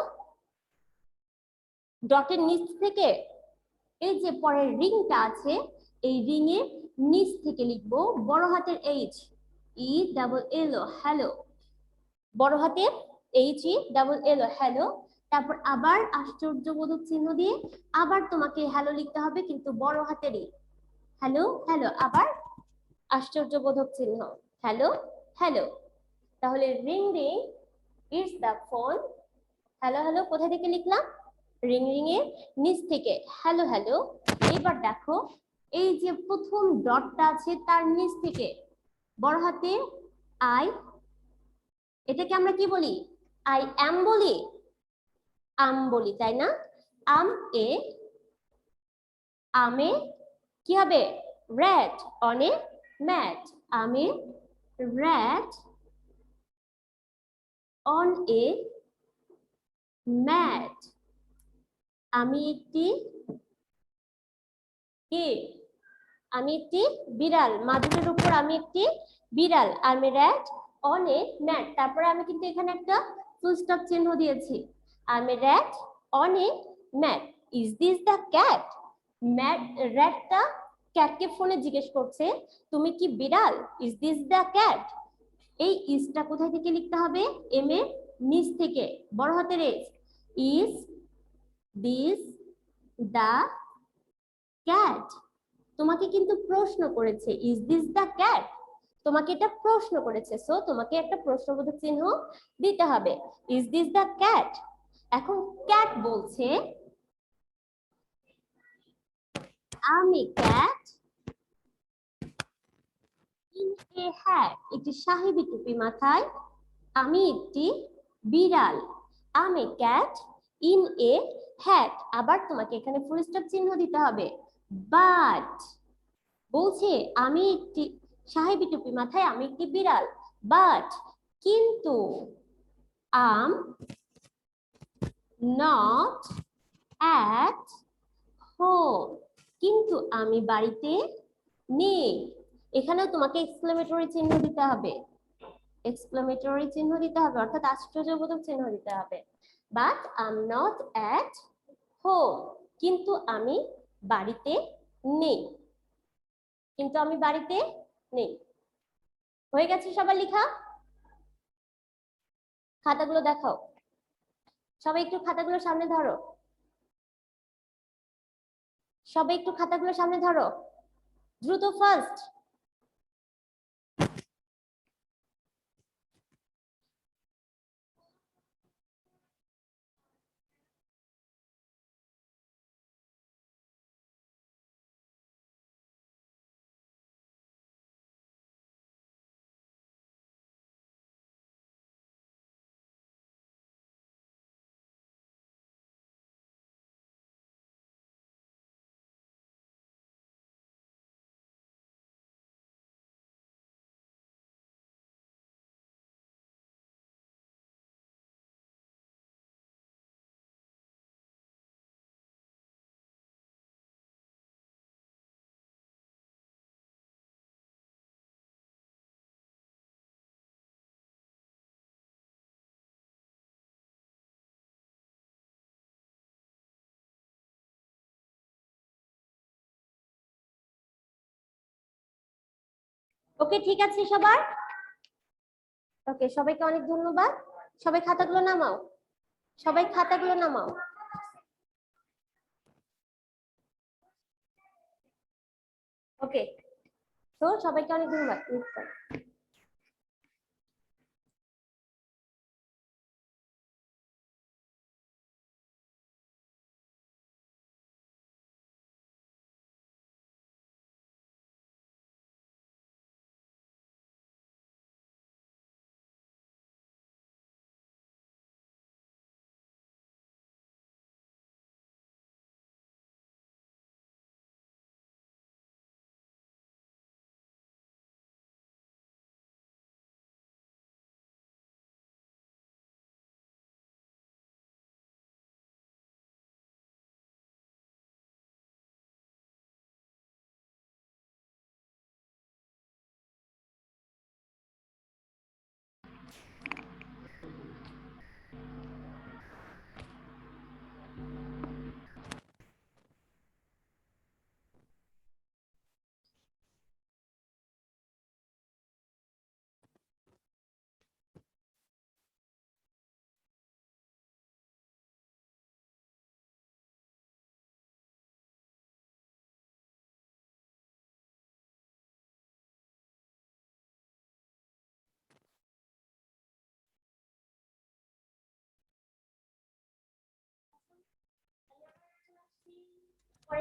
ডটের নিচ থেকে। এই যে পরের রিংটা আছে, এই রিং এর নিচ থেকে লিখবো বড় হাতের HELL, হ্যালো। বড় হাতের HELL, হ্যালো। তারপর আবার আশ্চর্যবোধক চিহ্ন দিয়ে আবার তোমাকে হ্যালো লিখতে হবে, কিন্তু বড় হাতেরই। হ্যালো হ্যালো, আবার আশ্চর্যবোধক চিহ্ন, হ্যালো হ্যালো। তাহলে ring ring, it's the phone, hello hello কোথা থেকে লিখলাম? রিং রিং এর নিচ থেকে, হ্যালো হ্যালো। এবার দেখো এই যে প্রথম ডটটা আছে তার নিচ থেকে বড় হাতে আই, এটাকে আমরা কি বলি? আই অ্যাম বলি, আম বলি, তাই না? আম এ, আমে কি হবে? rat on a mat, আমি rat on a mat, আমি একটি কি? আমি একটি বিড়াল, মাদুরের উপর আমি একটি বিড়াল, আমি rat on a mat, তারপরে আমি কিন্তু এখানে একটা ফুল স্টপ চিহ্ন দিয়েছি, আমি rat on a mat, is this the cat? Mat, র্যাটটা ক্যাটকে ফোনে জিজ্ঞেস করছে তুমি কি বিড়াল, ইজ দিস দ্য ক্যাট। এই ইজটা কোথায় থেকে লিখতে হবে? এম এর নিচ থেকে বড় হাতের S, is this the cat. তোমাকে কিন্তু প্রশ্ন করেছে, ইজ দিস দ্য ক্যাট, তোমাকে এটা প্রশ্ন করেছে, সো তোমাকে একটা প্রশ্নবোধক চিহ্ন দিতে হবে, ইজ দিস দ্য ক্যাট। এখন ক্যাট বলছে আমি ক্যাট ইন এ হ্যাট, একটি সাহেবী টুপি মাথায়, আমি একটি বিড়াল, আমি ক্যাট ইন এ হ্যাট। আবার তোমাকে এখানে ফুল স্টপ চিহ্ন দিতে হবে, বাট বলছে আমি একটি সাহেবী টুপি মাথায়, আমি একটি বিড়াল, বাট কিন্তু আম নট অ্যাট হোম, কিন্তু আমি বাড়িতে নেই। এখানেও তোমাকে এক্সক্লেমেটরি চিহ্ন দিতে হবে, এক্সক্লেমেটরি চিহ্ন দিতে হবে, অর্থাৎ আশ্চর্যবোধক চিহ্ন দিতে হবে, but I am not at home, কিন্তু আমি বাড়িতে নেই, কিন্তু আমি বাড়িতে নেই। হয়ে গেছে সবার লেখা? খাতাগুলো দেখাও, সবাই একটু খাতাগুলো সামনে ধরো, সবাই একটু খাতাগুলো সামনে ধরো, দ্রুত ফার্স্ট। ওকে, ঠিক আছে সবার? ওকে, সবাইকে অনেক ধন্যবাদ। সবাই খাতাগুলো নামাও, সবাই খাতাগুলো নামাও। ওকে, তো সবাইকে অনেক ধন্যবাদ। পরের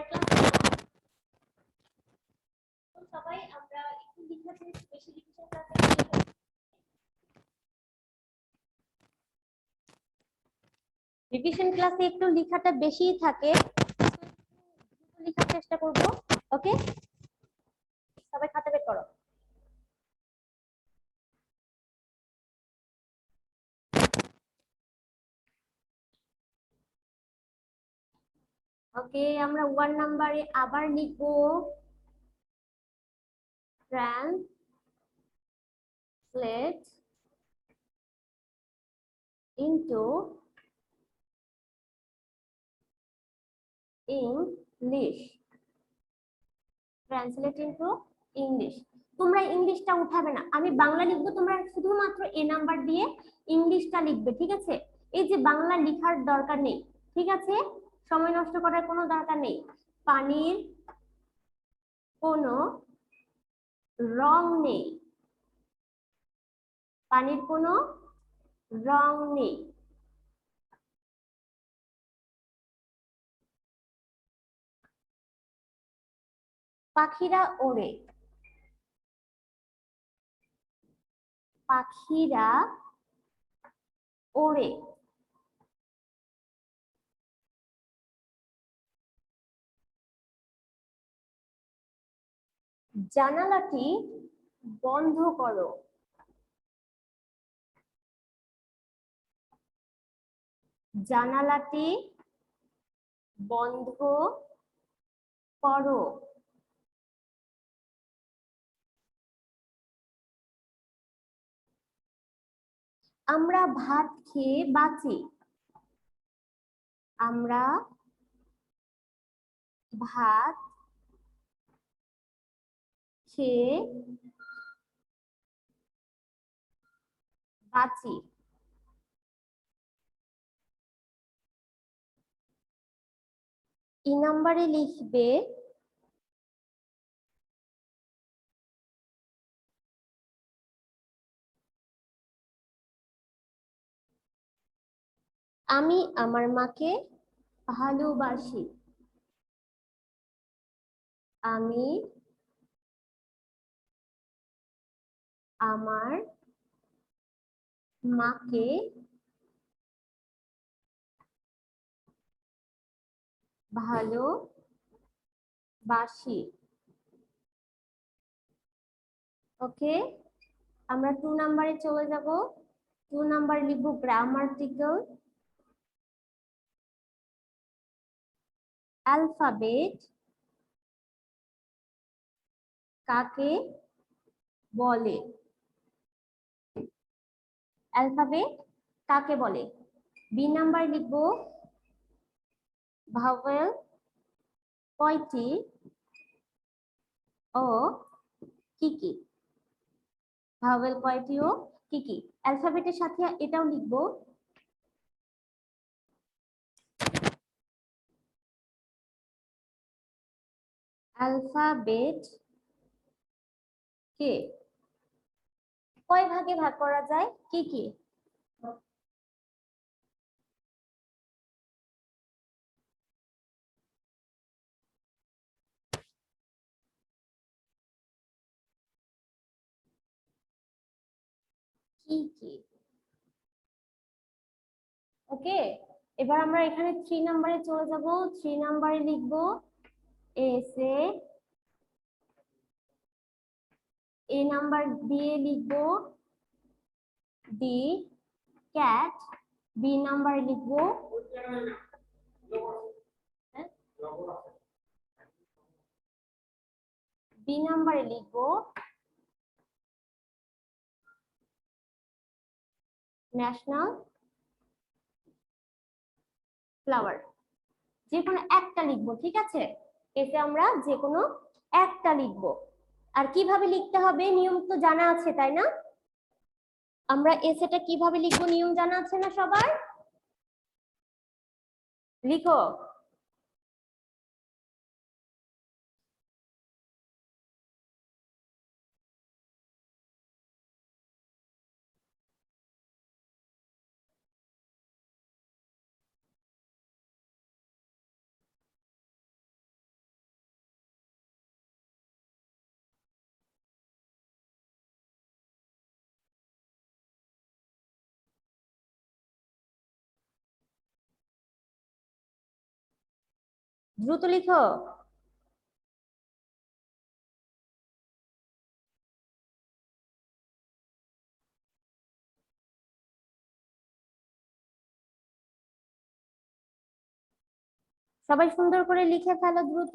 ক্লাস বেশি রিভিশন ক্লাসে রিভিশন ক্লাসে একটু লেখাটা বেশিই থাকে, লেখার চেষ্টা করব। ওকে, সবাই খাতা বের করো। ওকে, আমরা 1 নাম্বারে আবার লিখবো translate into English. Translate into English. তোমরা ইংলিশটা উঠাবে না, আমি বাংলা লিখবো, তোমরা শুধুমাত্র এ নাম্বার দিয়ে ইংলিশটা লিখবে, ঠিক আছে? এই যে বাংলা লেখার দরকার নেই, ঠিক আছে? সময় নষ্ট করার কোনো দরকার নেই। পানির কোনো রং নেই, পানির কোনো রং নেই। পাখিরা ওড়ে, পাখিরা ওড়ে। জানালাটি বন্ধ করো, জানালাটি বন্ধ করো। আমরা ভাত খেয়ে বাঁচি, আমরা ভাত খেয়ে বাঁচি। ই নাম্বারে লিখবে আমি আমার মাকে ভালোবাসি, আমি আমার মাকে ভালোবাসি। ওকে, আমরা 2 নাম্বারে চলে যাব। 2 নাম্বারে লিখবো গ্রামাটিক্যাল অ্যালফাবেট কাকে বলে, অ্যালফাবেট কাকে বলে। বি নাম্বার লিখবো ভাওয়েল কয়টি ও কি কি, ভাওয়েল কয়টি ও কি কি। অ্যালফাবেটের সাথে এটাও লিখবো অ্যালফাবেট কে কয় ভাগে ভাগ করা যায়, কি কি। কি কি। ওকে, এবার আমরা এখানে 3 নাম্বারে চলে যাব। 3 নাম্বারে লিখবো এস এ নাম্বার দিয়ে লিখবো দি ক্যাট। বি নাম্বারে লিখবো বি নাম্বারে লিখবো ন্যাশনাল ফ্লাওয়ার। যে কোনো একটা লিখবো, ঠিক আছে? এতে আমরা যে কোনো একটা লিখবো। আর কিভাবে লিখতে হবে নিয়ম তো জানা আছে, তাই না? আমরা এসেটা কিভাবে লিখবো নিয়ম জানা আছে না সবার? লিখো। দ্রুত লিখো। সবাই সুন্দর করে লিখে ফেলো দ্রুত।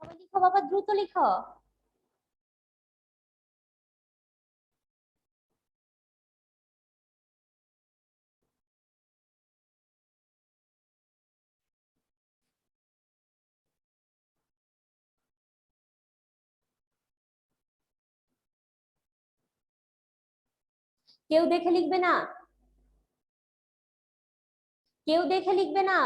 সবাই লিখো বাবা, দ্রুত লিখো। কেউ দেখে লিখবে না, কেউ দেখে লিখবে না।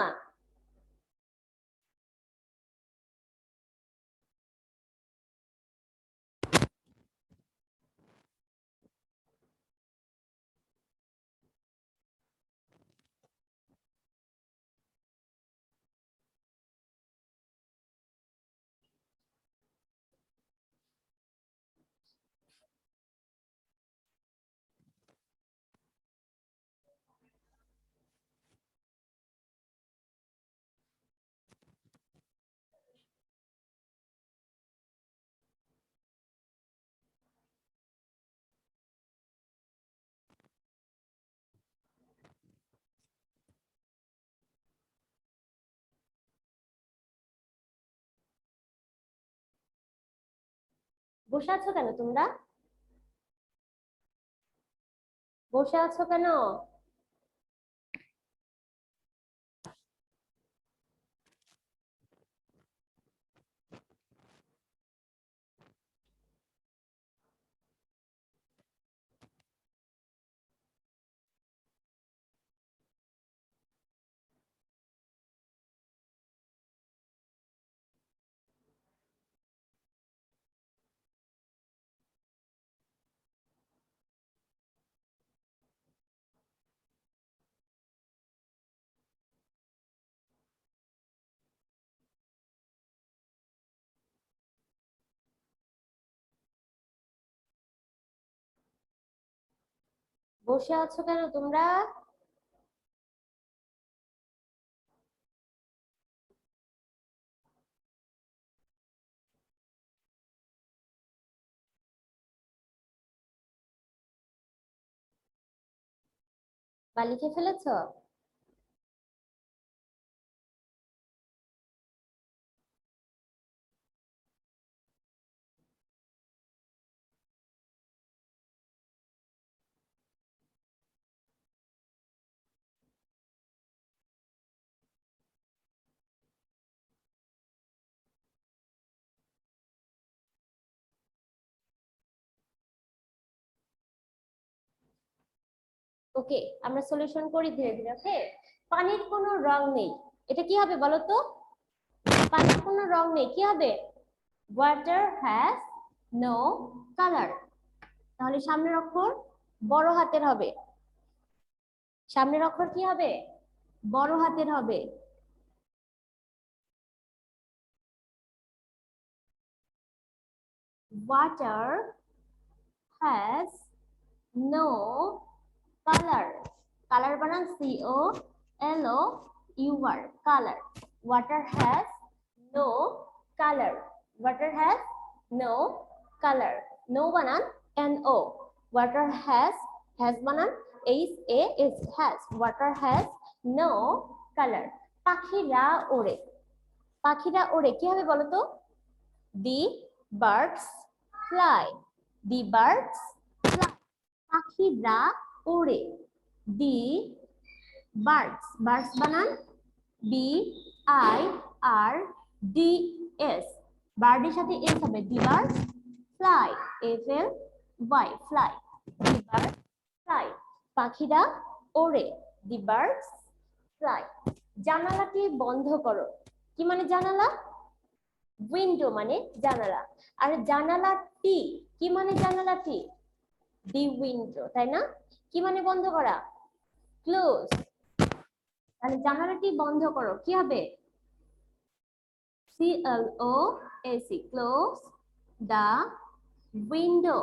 বসে আছো কেন তোমরা? বসে আছো কেন? বসে আছো কেন তোমরা? বা লিখে ফেলেছো? ওকে, আমরা সলিউশন করি ধীরে ধীরে। ওকে, পানির কোনো রং নেই, এটা কি হবে বলো তো? পানির কোনো রং নেই, কি হবে? Water has no colour. তাহলে সামনের অক্ষর বড় হাতের হবে। সামনের অক্ষর কি হবে? বড় হাতের হবে। Water has no color. Color বানান COLOUR, color. Water has no color. Water has no color. No বানান NO. Water has বানান HAS, has. Water has no color. পাখিরা ওড়ে। পাখিরা ওড়ে কি হবে বলো তো? The birds fly. The birds fly. পাখিরা ওড়ে। The birds বানান BIRDS, বার্ডের সাথে S হবে। The birds fly, FLY, fly. The birds fly, পাখিরা ওড়ে। The birds fly. জানালাটি বন্ধ করো। কি মানে জানালা? উইন্ডো মানে জানালা। আর জানালাটি কি মানে জানালাটি? দি উইন্ডো, তাই না? কি মানে বন্ধ করা? ক্লোজ। তাহলে জানালাটি বন্ধ করো কি হবে? CLOAC, close the window.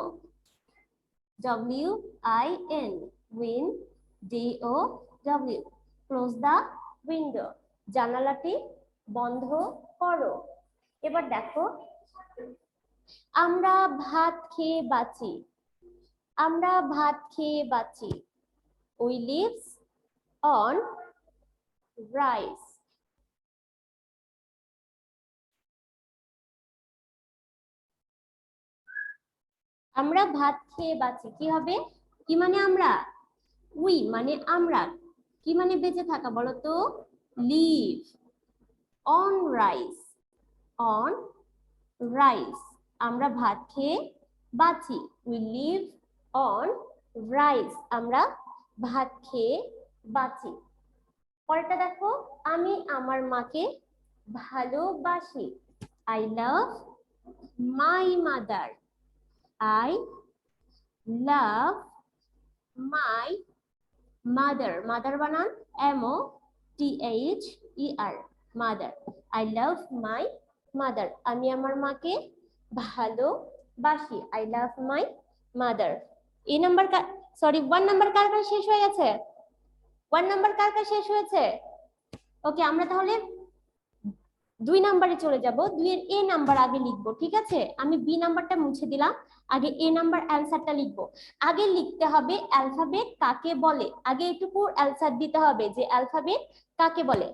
WIN, win, DOW, close the window. জানালাটি বন্ধ করো। এবার দেখো, আমরা ভাত খেয়ে বাঁচি। আমরা ভাত খেয়ে বাঁচি। We live on rice. আমরা ভাত খেয়ে বাঁচি কি হবে? কি মানে আমরা? উই মানে আমরা। কি মানে বেঁচে থাকা বলো তো? Live on rice, on rice. আমরা ভাত খেয়ে বাঁচি। উই লিভ অন রাইস, আমরা ভাত খেয়ে বাঁচি। পরেরটা দেখো, আমি আমার মাকে ভালোবাসি। I love my mother. I love my mother. Mother বানান MOTHER, mother. I love my mother. আমি আমার মাকে ভালোবাসি। I love my mother. এই নাম্বার সরি 1 নাম্বার কার কাছে শেষ হয়ে গেছে? 1 নাম্বার কার কাছে শেষ হয়েছে? ওকে, আমরা তাহলে 2 নাম্বারে চলে যাব। 2 এর A নাম্বার আগে লিখবো, ঠিক আছে? আমি B নাম্বারটা মুছে দিলাম, আগে A নাম্বার অ্যানসারটা লিখবো। আগে লিখতে হবে অ্যালফাবেট কাকে বলে। আগে এটুকু অ্যানসার দিতে হবে যে অ্যালফাবেট কাকে বলে।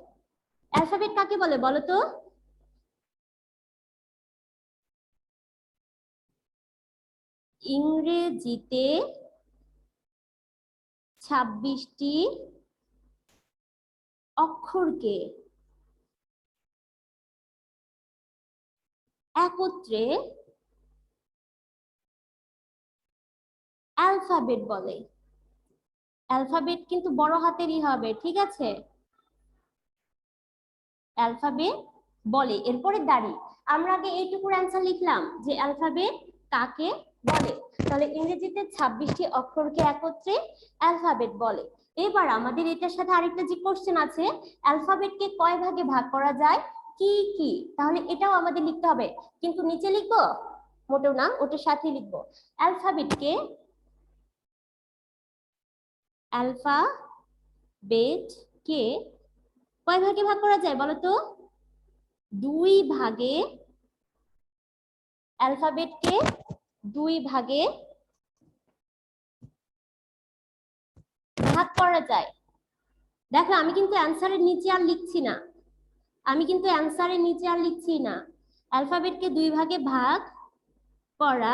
অ্যালফাবেট কাকে বলে বলো তো? ইংরেজিতে 26টি অক্ষরকে একত্রে অ্যালফাবেট বলে। অ্যালফাবেট কিন্তু বড় হাতেরই হবে, ঠিক আছে? অ্যালফাবেট বলে। এরপরে দাঁড়ি। আমরা আগে এইটুকুর অ্যান্সার লিখলাম যে অ্যালফাবেট কাকে বলে। তাহলে ইংরেজিতে 26টি অক্ষরকে একত্রে অ্যালফাবেট বলে। এবার আমাদের এটার সাথে আরেকটা যে কোশ্চেন আছে, অ্যালফাবেটকে কয় ভাগে ভাগ করা যায়, কি কি? তাহলে এটাও আমাদের লিখতে হবে, কিন্তু নিচে লিখবো মোটেও না, ওটার সাথে লিখবো। অ্যালফাবেটকে কয় ভাগে ভাগ করা যায় বলো তো? 2 ভাগে। অ্যালফাবেটকে 2 ভাগে ভাগ করা যায়। দেখো, আমি কিন্তু অ্যানসারের নিচে আর লিখছি না। অ্যালফাবেটকে 2 ভাগে ভাগ করা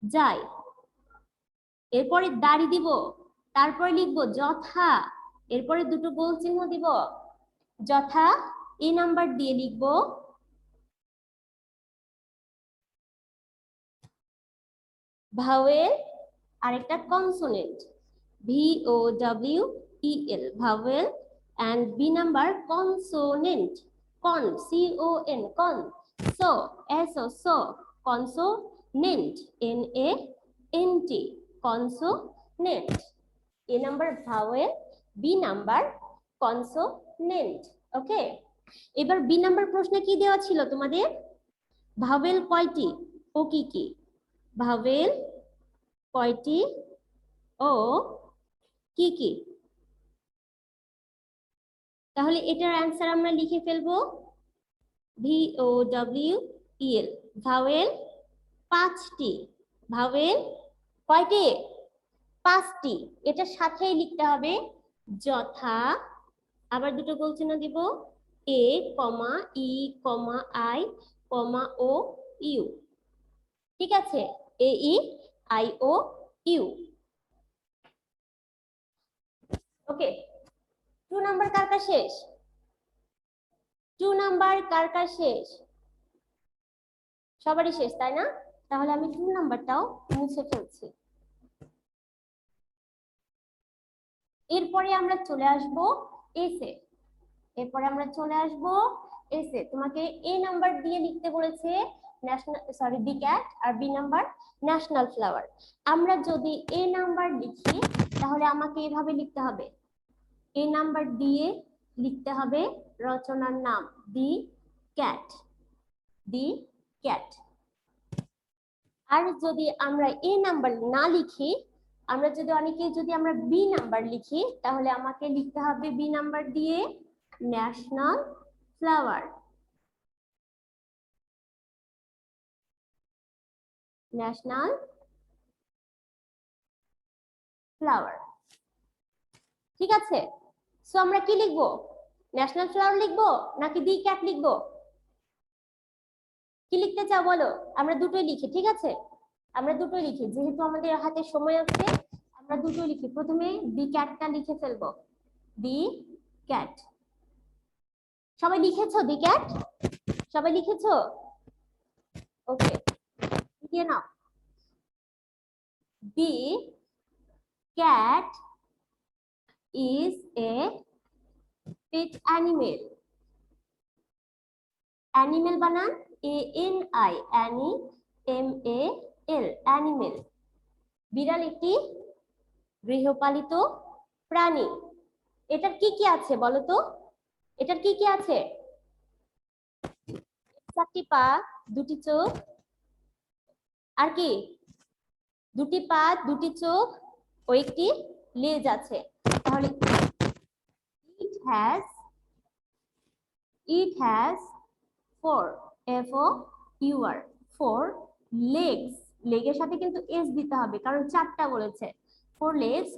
যায়। এরপরে দাড়ি দিব, তারপরে লিখবো যথা, এরপরে দুটো গোল চিহ্ন দিব। যথা এই নাম্বার দিয়ে লিখবো ভাওয়েল, আরেকটা consonant VOWEL, vowel, and B number consonant, con CON, con, so SO, consonant NANT, consonant. A number vowel, B number consonant. Okay, এবার বি নাম্বার প্রশ্নে কি দেওয়া ছিল তোমাদের? ভাওয়েল কয়টি ও কি কি? ভাওয়েল কয়টি ও কি কি? তাহলে এটার অ্যান্সার আমরা লিখে ফেলবো VOWEL, ভাওয়েল 5টি। ভাওয়েল কয়টি? 5টি। এটার সাথেই লিখতে হবে যথা, আবার দুটো গোল চিহ্ন দিব, A, E, I, O, U। ঠিক আছে, AEIOU। ওকে, 2 নাম্বার কার কার শেষ? 2 নাম্বার কার কার শেষ? সবারই শেষ, তাই না? তাহলে আমি 2 নাম্বারটাও মুছে ফেলছি। এরপরে আমরা চলে আসব এসে। তোমাকে এ নাম্বার দিয়ে লিখতে বলেছে ন্যাশনাল, দি ক্যাট, আর বি নাম্বার ন্যাশনাল ফ্লাওয়ার। আমরা যদি এ নাম্বার লিখি তাহলে আমাকে এভাবে লিখতে হবে, এ নাম্বার দিয়ে লিখতে হবে রচনার নাম দি ক্যাট, দি ক্যাট। আর যদি আমরা এ নাম্বার না লিখি, আমরা বি নাম্বার লিখি, তাহলে আমাকে লিখতে হবে বি নাম্বার দিয়ে ন্যাশনাল ফ্লাওয়ার, ন্যাশনাল ফ্লাওয়ার। ঠিক আছে, সো আমরা কি লিখবো? ন্যাশনাল ফ্লাওয়ার লিখবো নাকি দি ক্যাট লিখবো? কি লিখতে চাও বলো? আমরা দুটোই লিখি, ঠিক আছে? আমরা দুটোই লিখি, যেহেতু আমাদের হাতে সময় আছে আমরা দুটোই লিখি। প্রথমে দি ক্যাটটা লিখে ফেলবো, দি ক্যাট। সবাই লিখেছো দি ক্যাট? সবাই লিখেছো? ওকে, লিখে নাও। The cat is a pet animal. Animal বানান ANI, ANIMAL, animal। বিড়াল একটি গৃহপালিত প্রাণী। এটার কি কি আছে বলো তো? এটার কি কি আছে? 4টি পা, 2টি চোখ, আর কি? 2টি পা, 2টি চোখ ও একটি লেজ আছে। তাহলে it has 4 legs। লেগের সাথে কিন্তু s দিতে হবে কারণ 4টা বলেছে। 4 legs,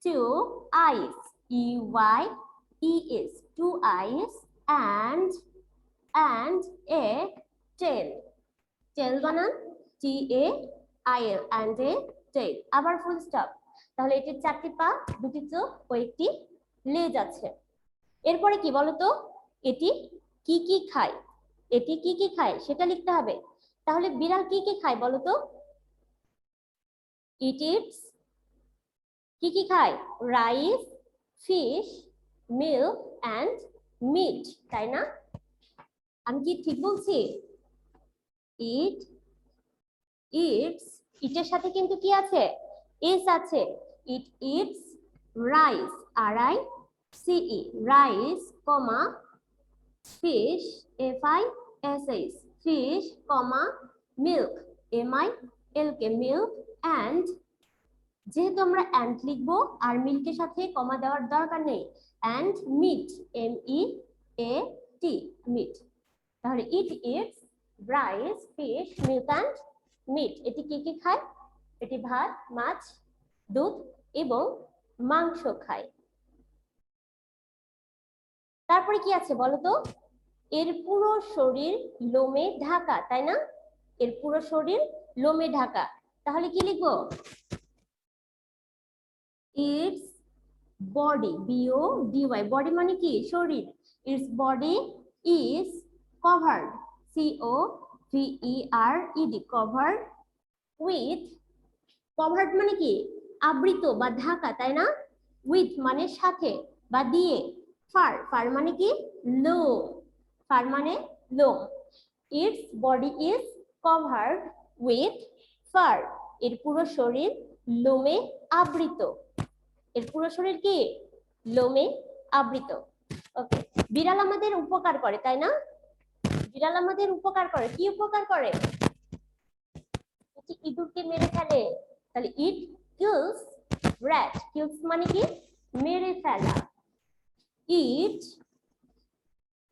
2 eyes, EYES, 2 eyes, and a tail। tail বানান TAIL, and a tail। আবার ফুল স্টপ। তাহলে এটির 4টি পা, 2টি চোখ ও একটি লেজ আছে। এরপরে কি বলতো? এটি কি কি খায়? এটি কি কি খায় সেটা লিখতে হবে। তাহলে বিড়াল কি কি খায় বলতো? It eats, কি কি খায়? Rice, fish, milk and meat, তাই না? আমি কি ঠিক বলছি? It eats, ইটের সাথে কিন্তু কি আছে? এস আছে। It eats rice, RICE, rice, fish, FISH, fish, milk, MILK, milk, and যেহেতু আমরা and লিখবো আর মিল্কের সাথে কমা দেওয়ার দরকার নেই, and meat, MEAT, meat। তাহলে it eats rice, fish, milk and meat। এটি কি কি খায়? এটি ভাত, মাছ, দুধ এবং মাংস খায়। তারপরে কি আছে বলতো? এর পুরো শরীর লোমে ঢাকা, তাই না? এর পুরো শরীর লোমে ঢাকা। তাহলে কি লিখবো? Its body, BODY, body মানে কি? শরীর। Its body is covered, COVERED, covered with, covered মানে কি? আবৃত বা ঢাকা, তাই না? with মানে সাথে বা দিয়ে। fur মানে কি? লোম। fur মানে লোম। Its body is covered with fur, এর পুরো শরীর লোমে আবৃত। এর পুরো শরীর কি? লোমে আবৃত। ওকে, বিড়াল আমাদের উপকার করে, তাই না? বিড়াল আমাদের উপকার করে, কি উপকার করে? ইঁদুরকে মেরে ফেলে, তাহলে ইট কিলস rat। কিলস মানে কি? মেরে ফেলা। ইট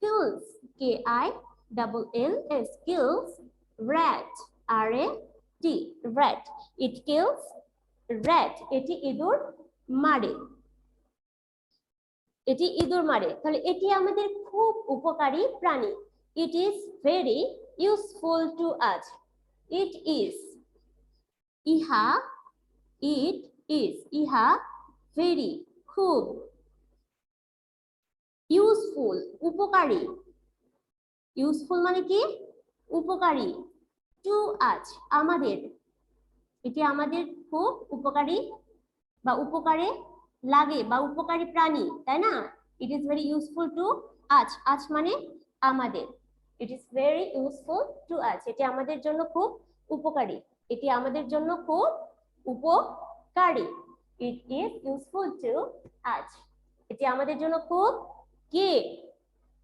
kills, KILLS, kills rat, RAT, rat। It kills rat, এটি ইঁদুর মারে, এটি ইঁদুর মারে। তাহলে এটি আমাদের খুব উপকারী প্রাণী। It is very useful to us. It is, ইহা, it is, ইহা very, খুব, ইউজফুল, উপকারী। ইউজফুল মানে কি? উপকারী। টু আজ, আমাদের, এটি আমাদের খুব উপকারী বা উপকারে লাগে বা উপকারী প্রাণী, তাই না? It is very useful to আজ, আজ মানে আমাদের। It is very useful to আজ, এটি আমাদের জন্য খুব উপকারী, এটি আমাদের জন্য খুব উপকারী। ইট ইজ ইউজফুল টু আজ, এটি আমাদের জন্য খুব কি?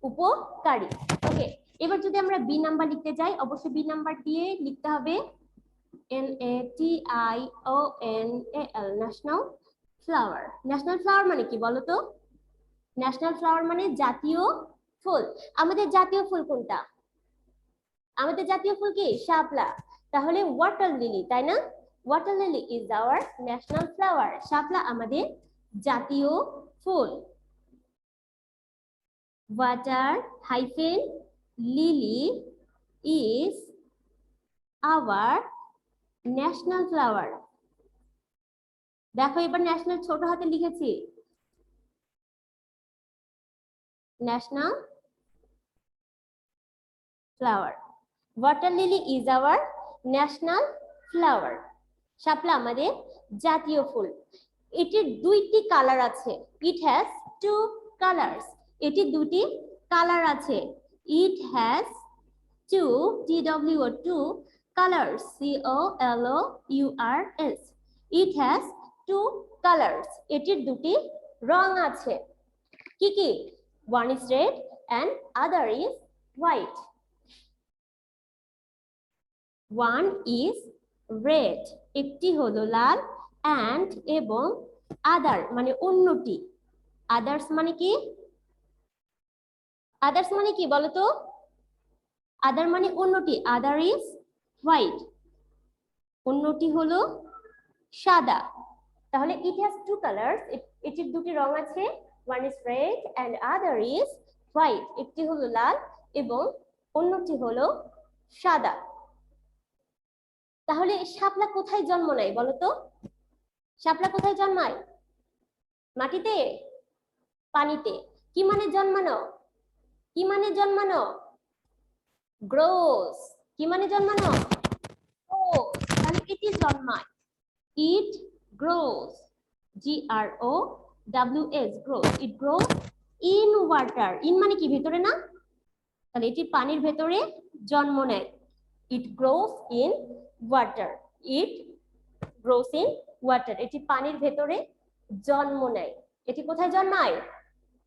উপকারী। ওকে, এবার যদি আমরা বি নাম্বার লিখতে যাই, অবশ্যই বি নাম্বার দিয়ে লিখতে হবে NATIONAL, national flower. National flower মানে কি বলো তো? ন্যাশনাল ফ্লাওয়ার মানে জাতীয় ফুল। আমাদের জাতীয় ফুল কোনটা? আমাদের জাতীয় ফুল কি? শাপলা। তাহলে ওয়াটার লিলি, তাই না? Water lily is our national flower. শাপলা আমাদের জাতীয় ফুল। Water hyphen lily is our national flower. দেখো এবার ন্যাশনাল ছোট হাতে লিখেছি, national flower. Water lily is our national flower. শাপলা আমাদের জাতীয় ফুল। এটির দুইটি কালার আছে। ইট হ্যাজ টু কালার্স, এটি দুটি কালার আছে। It has two, TWO, two colours, COLOURS। It has two colours, এটির দুটি রং আছে। কি কি? One is red and other is white. One is red, একটি হলো লাল, অ্যান্ড এবং আদার মানে অন্যটি। আদার্স মানে কি? আদার্স মানে কি বলতো? আদার মানে অন্যটি, আদার ইজ হোয়াইট, অন্যটি হলো সাদা। তাহলে ইট হ্যাজ টু কালার্স, এটির দুটি রং আছে। One is red and other is white, একটি হলো লাল এবং অন্যটি হলো সাদা। তাহলে শাপলা কোথায় জন্ম নেয় বলতো? শাপলা কোথায় জন্মায়? মাটিতে, পানিতে। কি মানে জন্মানো? কি মানে জন্মানো? গ্রোস। কি মানে জন্মানো? গ্রোস। তাহলে এটি জন্মায়। It grows, GROWS, grows. It grows in water. In মানে কি? ভেতরে না? তাহলে এটি পানির ভেতরে জন্ম নেয়। It grows in water, it grows in water, এটি পানির ভেতরে জন্ম নেয়। এটি কোথায় জন্মায়?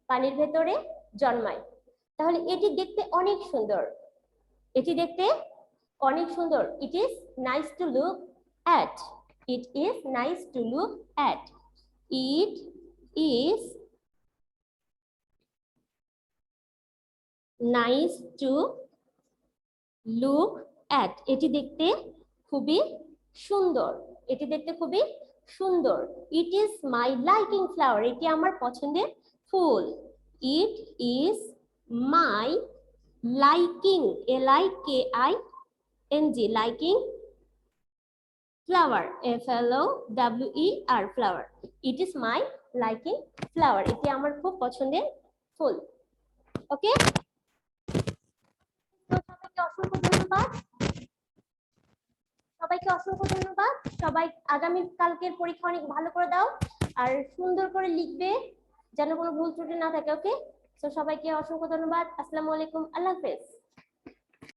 পানির ভেতরে জন্মায়। তাহলে এটি দেখতে অনেক সুন্দর, এটি দেখতে অনেক সুন্দর। It is nice to look at, it is nice to look at, it is nice to look at, এটি দেখতে খুবই সুন্দর, এটি দেখতে খুবই সুন্দর। It is my liking flower, এটি আমার পছন্দের ফুল। It is my liking, LIKING, liking flower, FLOWER, flower. It is my liking flower, এটি আমার খুব পছন্দের ফুল। ওকে, সবাইকে অসংখ্য ধন্যবাদ, সবাইকে অসংখ্য ধন্যবাদ। সবাই আগামী কালকের পরীক্ষা অনেক ভালো করে দাও আর সুন্দর করে লিখবে যেন কোনো ভুল ত্রুটি না থাকে। ওকে, তো সবাইকে অসংখ্য ধন্যবাদ। আসসালামু আলাইকুম, আল্লাহ হাফেজ।